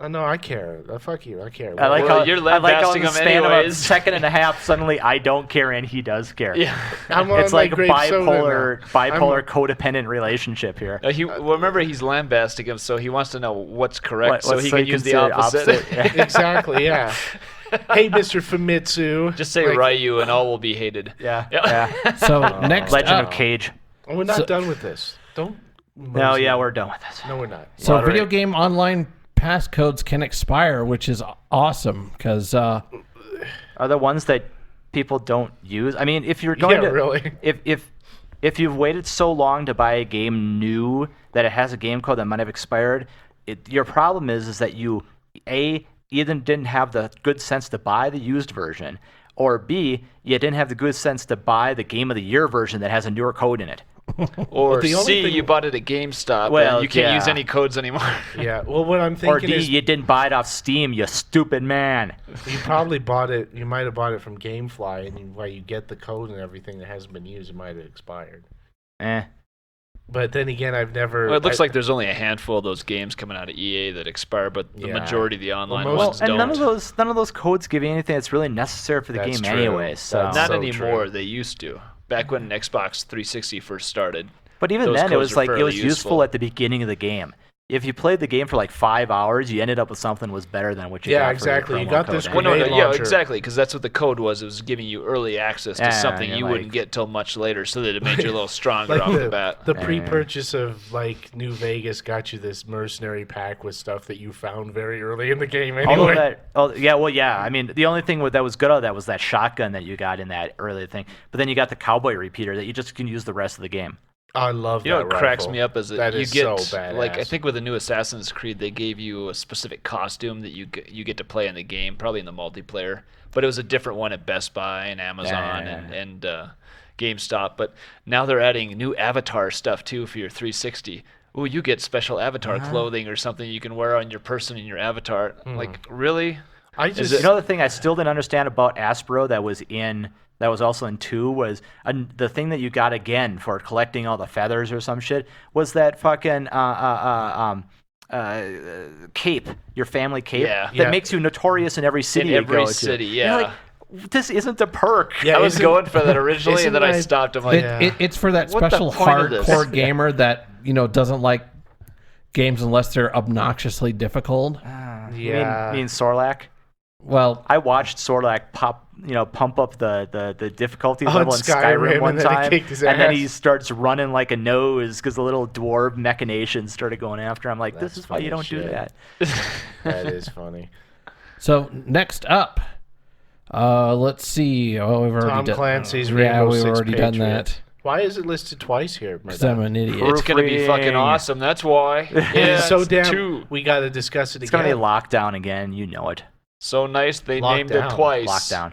No, I care. Fuck you. I care. I like how you're lambasting him anyways. Of a second and a half, suddenly I don't care and he does care. Yeah. It's like a bipolar codependent relationship here. Remember, he's lambasting him, so he wants to know what's correct, so he can use the opposite. Exactly, yeah. Hey, Mr. Famitsu. Just say Ryu and all will be hated. Yeah. So next Legend of Cage. And we're not done with this. Don't. No, yeah, we're done with this. No, we're not. So video game online passcodes can expire, which is awesome because are the ones that people don't use. I mean, if you're going to really, if you've waited so long to buy a game new that it has a game code that might have expired, your problem is that you either didn't have the good sense to buy the used version, or B, you didn't have the good sense to buy the Game of the Year version that has a newer code in it. Or C, you bought it at GameStop and you can't use any codes anymore. Yeah, well, what I'm thinking or D, you didn't buy it off Steam, you stupid man. You probably bought it, you might have bought it from GameFly, and while you get the code and everything that hasn't been used, it might have expired. But then again, I've never... Well, it looks like there's only a handful of those games coming out of EA that expire, but the majority of the online ones don't. And none of those codes give you anything that's really necessary for the game anyway. So. Not anymore. They used to. Back when Xbox 360 first started. But even those then, it codes was are fairly useful at the beginning of the game. If you played the game for like 5 hours, you ended up with something was better than what you got. Yeah, for exactly. your You promo got code this anyway. grenade yeah, launcher. exactly, because that's what the code was. It was giving you early access to something you wouldn't get till much later, so that it made you a little stronger off the bat. The pre-purchase of like New Vegas got you this mercenary pack with stuff that you found very early in the game. Anyway. I mean, the only thing that was good out of that was that shotgun that you got in that early thing. But then you got the cowboy repeater that you just can use the rest of the game. I love that. You know what cracks rifle. me up is that you is get so badass. like I think with the new Assassin's Creed they gave you a specific costume that you get to play in the game, probably in the multiplayer. But it was a different one at Best Buy and Amazon and GameStop. But now they're adding new avatar stuff too for your 360. Ooh, you get special avatar clothing or something you can wear on your person in your avatar. Like really? You know the thing I still didn't understand about Aspro that was also in 2 was the thing that you got again for collecting all the feathers or some shit was that fucking cape, your family cape that makes you notorious in every city in every city. Yeah. You're like, this isn't a perk. Yeah, I was going for that originally, and then I stopped. I'm like, it's for that special hardcore gamer that doesn't like games unless they're obnoxiously difficult. You mean Sorlak? Well, I watched Sorlak pump up the difficulty level in Skyrim one time, and then he starts running like a nose because the little dwarf machinations started going after him. Like, this is why you don't do that. That is funny. So next up, let's see. Oh, we've already Tom Clancy's Rainbow we've Six already Patriot. done that. Why is it listed twice here? Because I'm an idiot. it's gonna be fucking awesome. That's why. Yeah, so damn. 2. We got to discuss it again. It's gonna be Lockdown again. You know it. So nice they named it twice. Lockdown.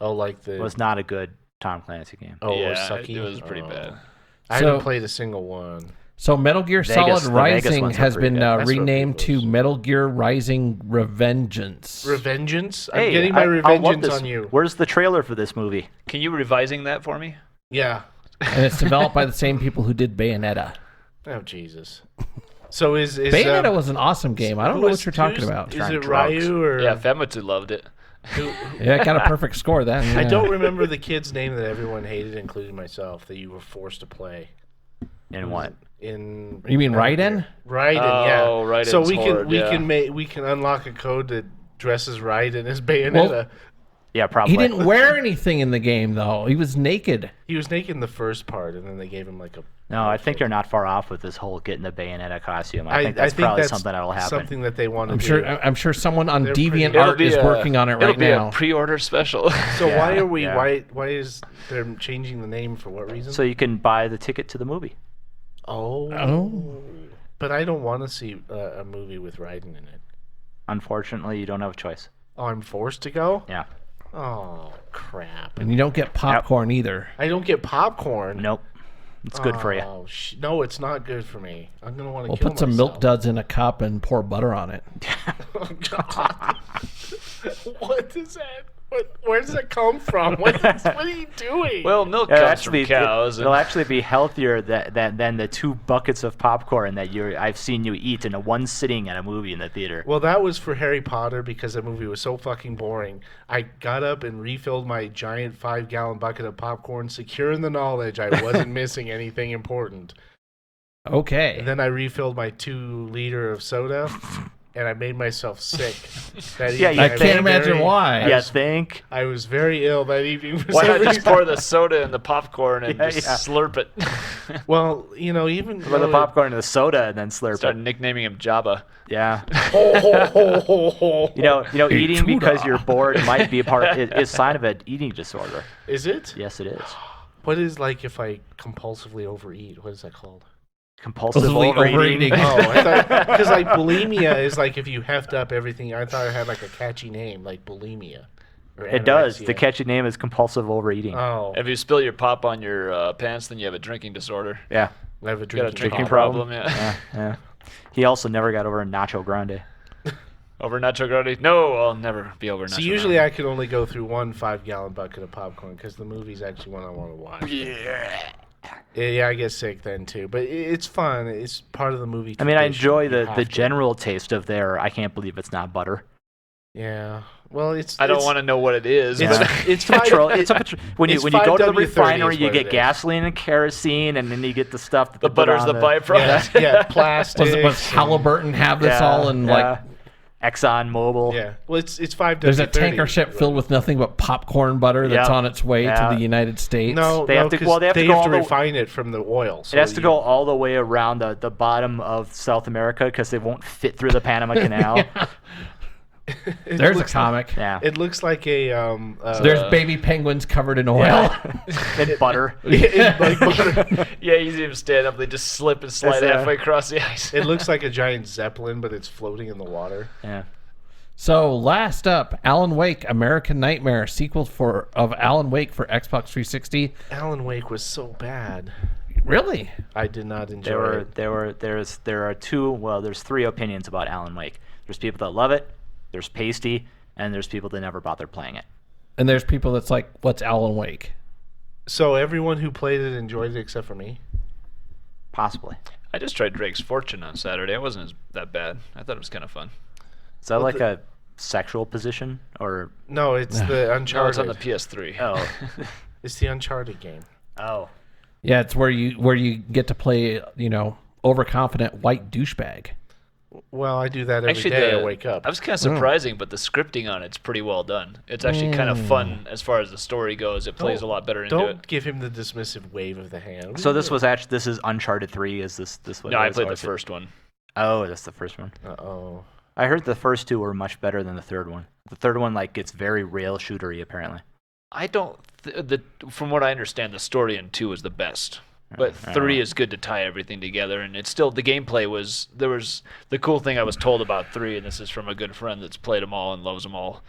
Oh, like the. It was not a good Tom Clancy game. Oh, yeah, it was pretty bad. I haven't played a single one. So Metal Gear Solid Rising has been good. renamed to Metal Gear Rising Revengeance. Revengeance? I'm getting my Revengeance on you. Where's the trailer for this movie? Can you revising that for me? Yeah. And it's developed by the same people who did Bayonetta. Oh, Jesus. So is Bayonetta was an awesome game. I don't know what you're talking about. Is it Ryu or... Yeah, Famitsu loved it. Yeah, it got a perfect score then. Yeah. I don't remember the kid's name that everyone hated, including myself, that you were forced to play. In what? You mean Raiden? Raiden, yeah. Oh, Raiden's so we can unlock a code that dresses Raiden as Bayonetta. Well, yeah, probably. He didn't wear anything in the game though. He was naked. He was naked in the first part, and then they gave him like a. No, I think you're not far off with this whole getting the Bayonetta costume. I think that's probably something that'll happen. Something that they want to do. I'm sure someone on DeviantArt is working on it right now. It'll be a pre-order special. So why are we? Yeah. Why is they're changing the name for what reason? So you can buy the ticket to the movie. Oh. But I don't want to see a movie with Raiden in it. Unfortunately, you don't have a choice. Oh, I'm forced to go? Yeah. Oh, crap. And you don't get popcorn either. I don't get popcorn? Nope. It's good for you. No, it's not good for me. I'm going to want to kill put myself. some Milk Duds in a cup and pour butter on it. Oh, God. What is that? Where does that come from? What are you doing? Well, milk comes from cows. It'll actually be healthier than the 2 buckets of popcorn that I've seen you eat in one sitting at a movie in the theater. Well, that was for Harry Potter because that movie was so fucking boring. I got up and refilled my giant 5-gallon bucket of popcorn, secure in the knowledge I wasn't missing anything important. Okay. And then I refilled my 2-liter of soda. And I made myself sick that evening. I can't imagine why. You think? I was very ill that evening. Why not just pour the soda in the popcorn and just slurp it? Well, even pour the popcorn in the soda and then slurp it. Start nicknaming him Jabba. Yeah. Eating because you're bored might be is a sign of an eating disorder. Is it? Yes, it is. What is like if I compulsively overeat? What is that called? Compulsive overeating. Oh, I thought because like bulimia is like if you heft up everything. I thought it had like a catchy name, like bulimia. It does. The catchy name is compulsive overeating. Oh. If you spill your pop on your pants, then you have a drinking disorder. Yeah. I have a drinking problem. Yeah. He also never got over Nacho Grande. Over Nacho Grande? No, I'll never be over Nacho Grande. So usually I can only go through 1 5-gallon bucket of popcorn because the movie's actually one I want to watch. Yeah, I get sick then too, but it's fun. It's part of the movie. I mean, I enjoy the general taste of their. I can't believe it's not butter. Yeah, Well, I don't want to know what it is. But It's petrol. When you go to the 5W30 refinery, is you what get it is. gasoline and kerosene, and then you get the stuff that the they put butter's on the byproduct. Yeah, plastic. Was Halliburton have this all in like? Exxon Mobil. Yeah. Well, it's 5W30. There's a tanker ship filled with nothing but popcorn butter that's Yeah. on its way to the United States. No, They have to- 'cause well, they have to they go have all to the- refine it from the oil. So It has to go all the way around the bottom of South America because they won't fit through the Panama Canal. There's a comic. Yeah. It looks like a There's baby penguins covered in oil. And butter. like butter. Yeah, you see them stand up. They just slip and slide It's, halfway across the ice. It looks like a giant zeppelin, but it's floating in the water. Yeah. So last up, Alan Wake: American Nightmare, sequel of Alan Wake for Xbox 360. Alan Wake was so bad. Really? I did not enjoy it. There's three opinions about Alan Wake. There's people that love it, there's pasty, and there's people that never bothered playing it. And there's people that's like, what's Alan Wake? So everyone who played it enjoyed it except for me? Possibly. I just tried Drake's Fortune on Saturday. It wasn't that bad. I thought it was kind of fun. Is that like a sexual position or? No, it's the No, Uncharted. it's on the PS3. Oh. It's the Uncharted game. Oh. Yeah, it's where you get to play, overconfident white douchebag. Well, I do that every Actually, day I wake up. I was kind of surprising, but the scripting on it's pretty well done. It's actually kind of fun as far as the story goes. It plays a lot better into Don't it. give him the dismissive wave of the hand. So this is Uncharted 3. Is this what? No, it I is, played or the is it- first one. Oh, that's the first one. Uh-oh. I heard the first two were much better than the third one. The third one gets very rail shootery apparently. I don't. From what I understand, the story in 2 is the best. But 3 is good to tie everything together, and it's still the gameplay was the cool thing I was told about 3, and this is from a good friend that's played them all and loves them all.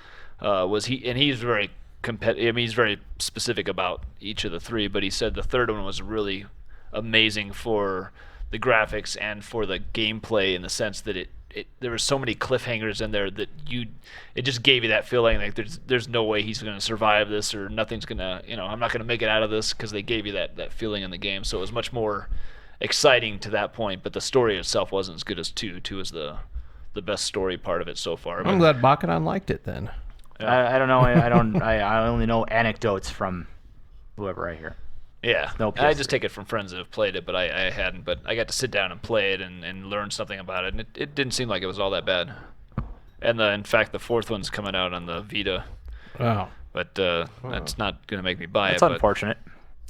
He's very competitive. I mean, he's very specific about each of the 3, but he said the third one was really amazing for the graphics and for the gameplay in the sense that there were so many cliffhangers in there that it just gave you that feeling like there's no way he's going to survive this or nothing's going to, I'm not going to make it out of this, because they gave you that feeling in the game. So it was much more exciting to that point, but the story itself wasn't as good as 2. 2 is the best story part of it so far. I'm glad Bakadan liked it then. I don't know. I only know anecdotes from whoever I hear. Yeah, No I PS3. just take it from friends that have played it, but I hadn't. But I got to sit down and play it and learn something about it, and it didn't seem like it was all that bad. And in fact, the 4th one's coming out on the Vita, Oh. but that's not going to make me buy It's it. unfortunate.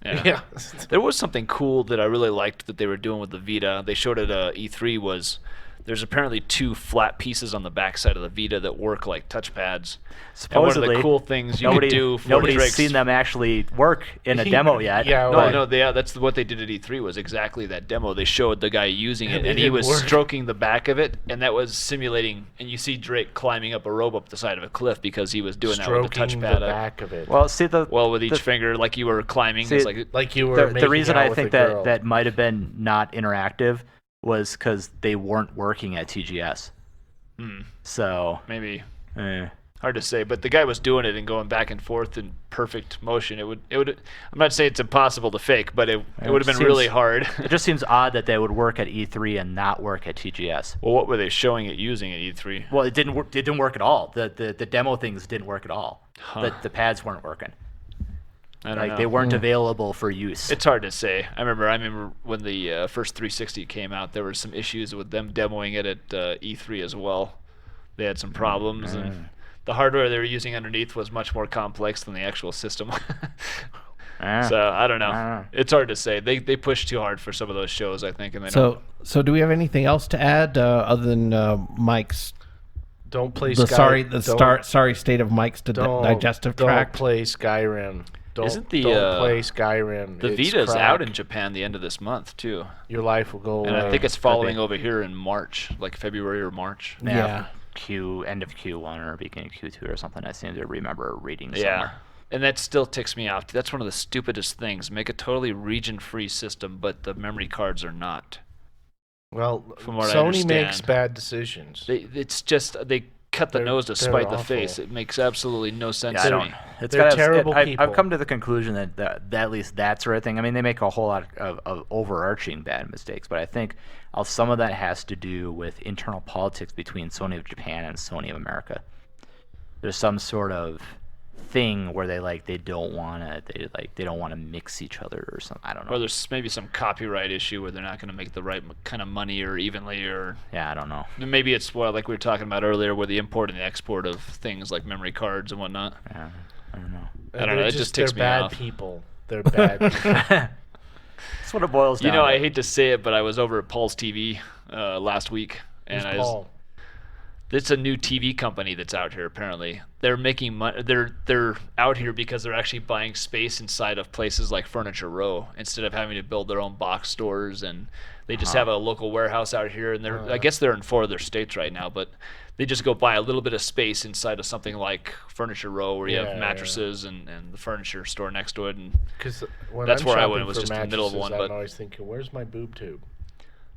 But, Yeah. There was something cool that I really liked that they were doing with the Vita. They showed it at E3 was there's apparently 2 flat pieces on the backside of the Vita that work like touchpads. Supposedly, and one of the cool things you could do for nobody's Drake's... seen them actually work in a demo yet. Yeah, No, right. no, that's what they did at E3 was exactly that demo. They showed the guy using it, And it and he didn't was work. stroking the back of it, and that was simulating. And you see Drake climbing up a rope up the side of a cliff because he was doing that with the Stroking touchpad. the back of it. Well, see With each finger, like you were climbing. See, It's like Like you were the making reason out I with think a girl. that might have been not interactive was because they weren't working at TGS. So maybe eh. hard to say, but the guy was doing it and going back and forth in perfect motion. It would. I'm not saying it's impossible to fake, but it would have been really seems- hard. It just seems odd that they would work at E3 and not work at TGS. Well, what were they showing it using at E3? Well, it didn't work. It didn't work at all. The demo things didn't work at all. Huh. The pads weren't working. I don't know. They weren't available for use. It's hard to say. I remember when the first 360 came out, there were some issues with them demoing it at E3 as well. They had some problems, and the hardware they were using underneath was much more complex than the actual system. So I don't know. It's hard to say. They pushed too hard for some of those shows, I think. And they don't. So do we have anything else to add other than Mike's Don't play sorry state of Mike's digestive tract? Don't play Skyrim. Isn't Don't play Skyrim. The It's Vita's crack. out in Japan the end of this month too, Your life will go away. and I think it's following over here in March, like February or March. Yeah. End of Q1 or beginning of Q2 or something. I seem to remember reading Yeah. somewhere. And that still ticks me off. That's one of the stupidest things. Make a totally region-free system, but the memory cards are not. Well, From what I Sony understand. makes bad decisions. It's just they cut the nose to they're spite the awful. face. It makes absolutely no sense Yeah, I to don't. me. It's They're gotta- terrible I've people. come to the conclusion that at least that sort of thing. I mean, they make a whole lot of overarching bad mistakes, but I think some of that has to do with internal politics between Sony of Japan and Sony of America. some sort of thing where they don't want to mix each other or something. I don't know. Or there's maybe some copyright issue where they're not going to make the right kind of money or evenly, or I don't know. Maybe it's like we were talking about earlier, where the import and the export of things like memory cards and whatnot. Yeah, I don't know. I don't know. It just ticks me off. They're bad people. That's what it boils down to. I hate to say it, but I was over at Paul's TV last week, and Paul? It's a new TV company that's out here. Apparently, they're making money. They're out here because they're actually buying space inside of places like Furniture Row instead of having to build their own box stores. And they just have a local warehouse out here. And I guess they're in 4 other states right now, but they just go buy a little bit of space inside of something like Furniture Row, where you have mattresses and the furniture store next to it. And that's where I went. It was just in the middle of one. But I'm always thinking, where's my boob tube?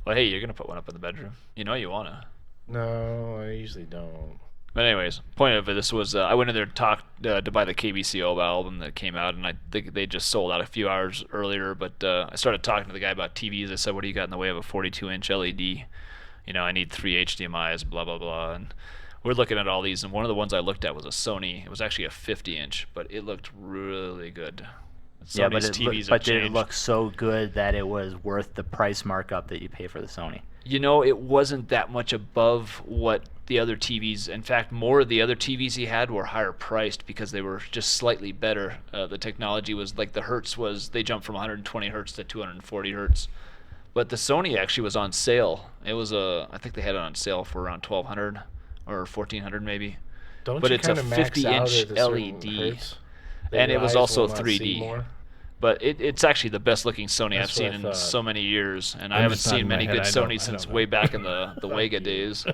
Well, hey, you're gonna put one up in the bedroom. You wanna. No, I usually don't. But anyways, point of it, this was I went in there to buy the KBCO album that came out, and I think they just sold out a few hours earlier. But I started talking to the guy about TVs. I said, "What do you got in the way of a 42-inch LED? I need 3 HDMI's, blah blah blah." And we're looking at all these, and one of the ones I looked at was a Sony. It was actually a 50-inch, but it looked really good. Sony's TVs but did it look so good that it was worth the price markup that you pay for the Sony? It wasn't that much above what the other TVs. In fact, more of the other TVs he had were higher priced because they were just slightly better. The technology was like the hertz they jumped from 120 hertz to 240 hertz. But the Sony actually was on sale. It was I think they had it on sale for around $1,200 or $1,400 maybe. But it's a 50-inch LED, and it was also 3D. But it's actually the best looking Sony I've seen in so many years, and I haven't seen many good Sonys since way back in the Wega days.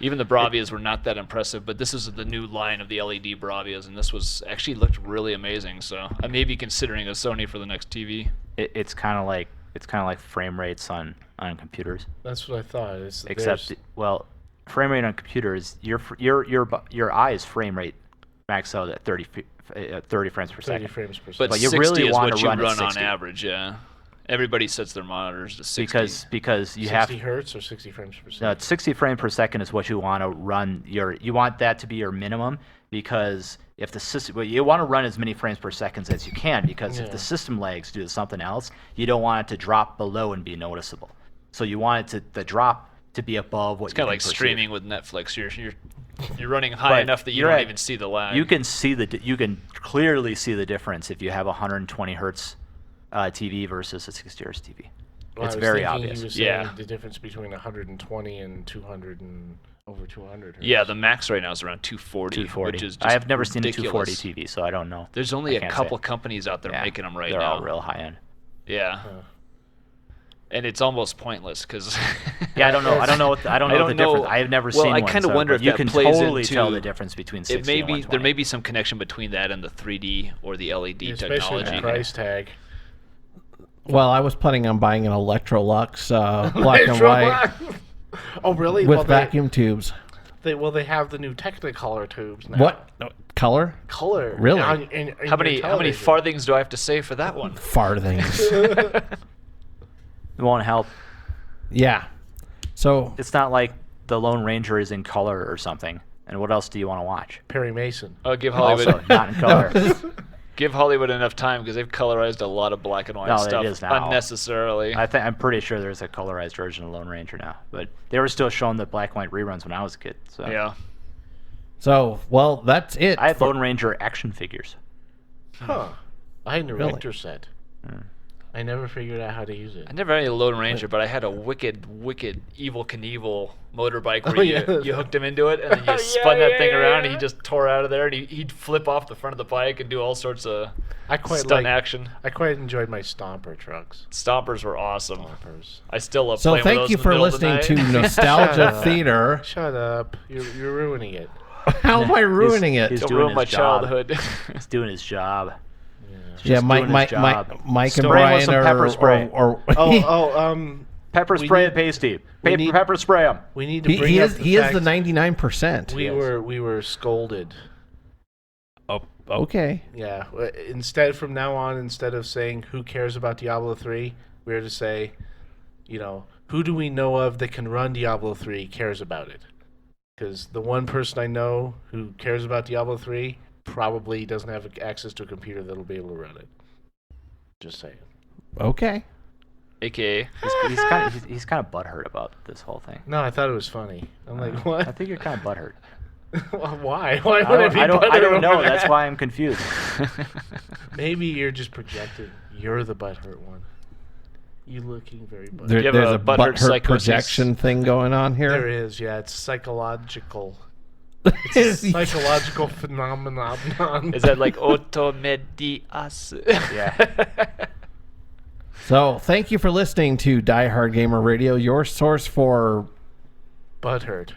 Even the Bravias were not that impressive, but this is the new line of the LED Bravias, and this was actually looked really amazing. So I may be considering a Sony for the next TV. It's kind of like frame rates on computers. That's what I thought. Frame rate on computers, your eye's frame rate max out at 30 frames per second. 30 frames per second. But you really want to run on average, yeah. Everybody sets their monitors to 60. Because you 60 hertz or 60 frames per second? No, 60 frames per second is what you want to run. You want that to be your minimum, because if the system, you want to run as many frames per second as you can, because if the system lags due to something else, you don't want it to drop below and be noticeable. So you want it the drop to be above what. It's kind of like streaming with Netflix. You're running high enough that you don't even see the lag. You can clearly see the difference if you have a 120 hertz TV versus a 60 hertz TV. Well, it's very obvious. He was saying the difference between 120 and 200 and over 200 hertz. Yeah, the max right now is around 240. Which is just I have never seen a ridiculous. 240 TV, so I don't know. There's only a couple companies out there making them right now. They're all real high end. Yeah. And it's almost pointless because I don't know the difference. I have never seen one. I kind of wonder if you that can plays totally into, tell the difference between 60 and 120. There may be some connection between that and the 3D or the LED especially technology. The price tag. Well, I was planning on buying an Electrolux black and white. Oh, really? With vacuum tubes. They have the new Technicolor tubes now. What? Color? Color. Really? How many farthings do I have to say for that one? Farthings. It won't help. Yeah. So it's not like the Lone Ranger is in color or something. And what else do you want to watch? Perry Mason. Oh, give Hollywood also not in color. Give Hollywood enough time because they've colorized a lot of black and white stuff unnecessarily. I'm pretty sure there's a colorized version of Lone Ranger now, but they were still showing the black and white reruns when I was a kid. So. Yeah. So, well, that's it. I had Lone Ranger action figures. Huh. I had an erector set. I never figured out how to use it. I never had a Lone Ranger, but I had a wicked Evel Knievel motorbike where you hooked him into it and then you spun that thing around and he just tore out of there and he'd flip off the front of the bike and do all sorts of stunt action. I quite enjoyed my Stomper trucks. Stompers were awesome. Stompers. I still love playing with those. So thank you for listening to Nostalgia Theater. Shut up. You're ruining it. How am I ruining it? He's doing my childhood. He's doing his job. Yeah, Mike and Brian are pepper spray. Pepper spray and pasty. Pepper spray them. We need to bring up he is the 99%. We were scolded. Oh, okay. Yeah. From now on, instead of saying who cares about Diablo 3, we're to say, who do we know of that can run Diablo 3 cares about it? Because the one person I know who cares about Diablo 3 probably doesn't have access to a computer that'll be able to run it. Just saying. Okay. AKA. He's kind of butthurt about this whole thing. No, I thought it was funny. I'm like, what? I think you're kind of butthurt. Why? Why would I be butthurt? I don't know. That's why I'm confused. Maybe you're just projecting. You're the butthurt one. You looking very butthurt. There's a butthurt projection thing going on here. There is, yeah. It's psychological. It's a psychological phenomenon. Is that like automedias? Yeah. So, thank you for listening to Diehard Gamer Radio, your source for butthurt.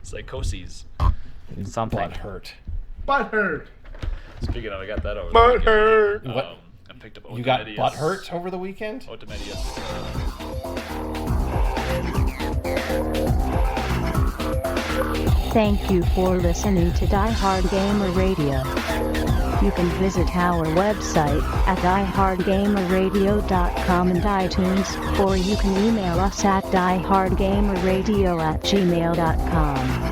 Psychoses. Something. Butthurt. Speaking of, I got that over Butthurt. the weekend. What? I picked up You got automedias. butthurt over the weekend? Automedias. Thank you for listening to Diehard Gamer Radio. You can visit our website at diehardgamerradio.com and iTunes, or you can email us at diehardgamerradio@gmail.com.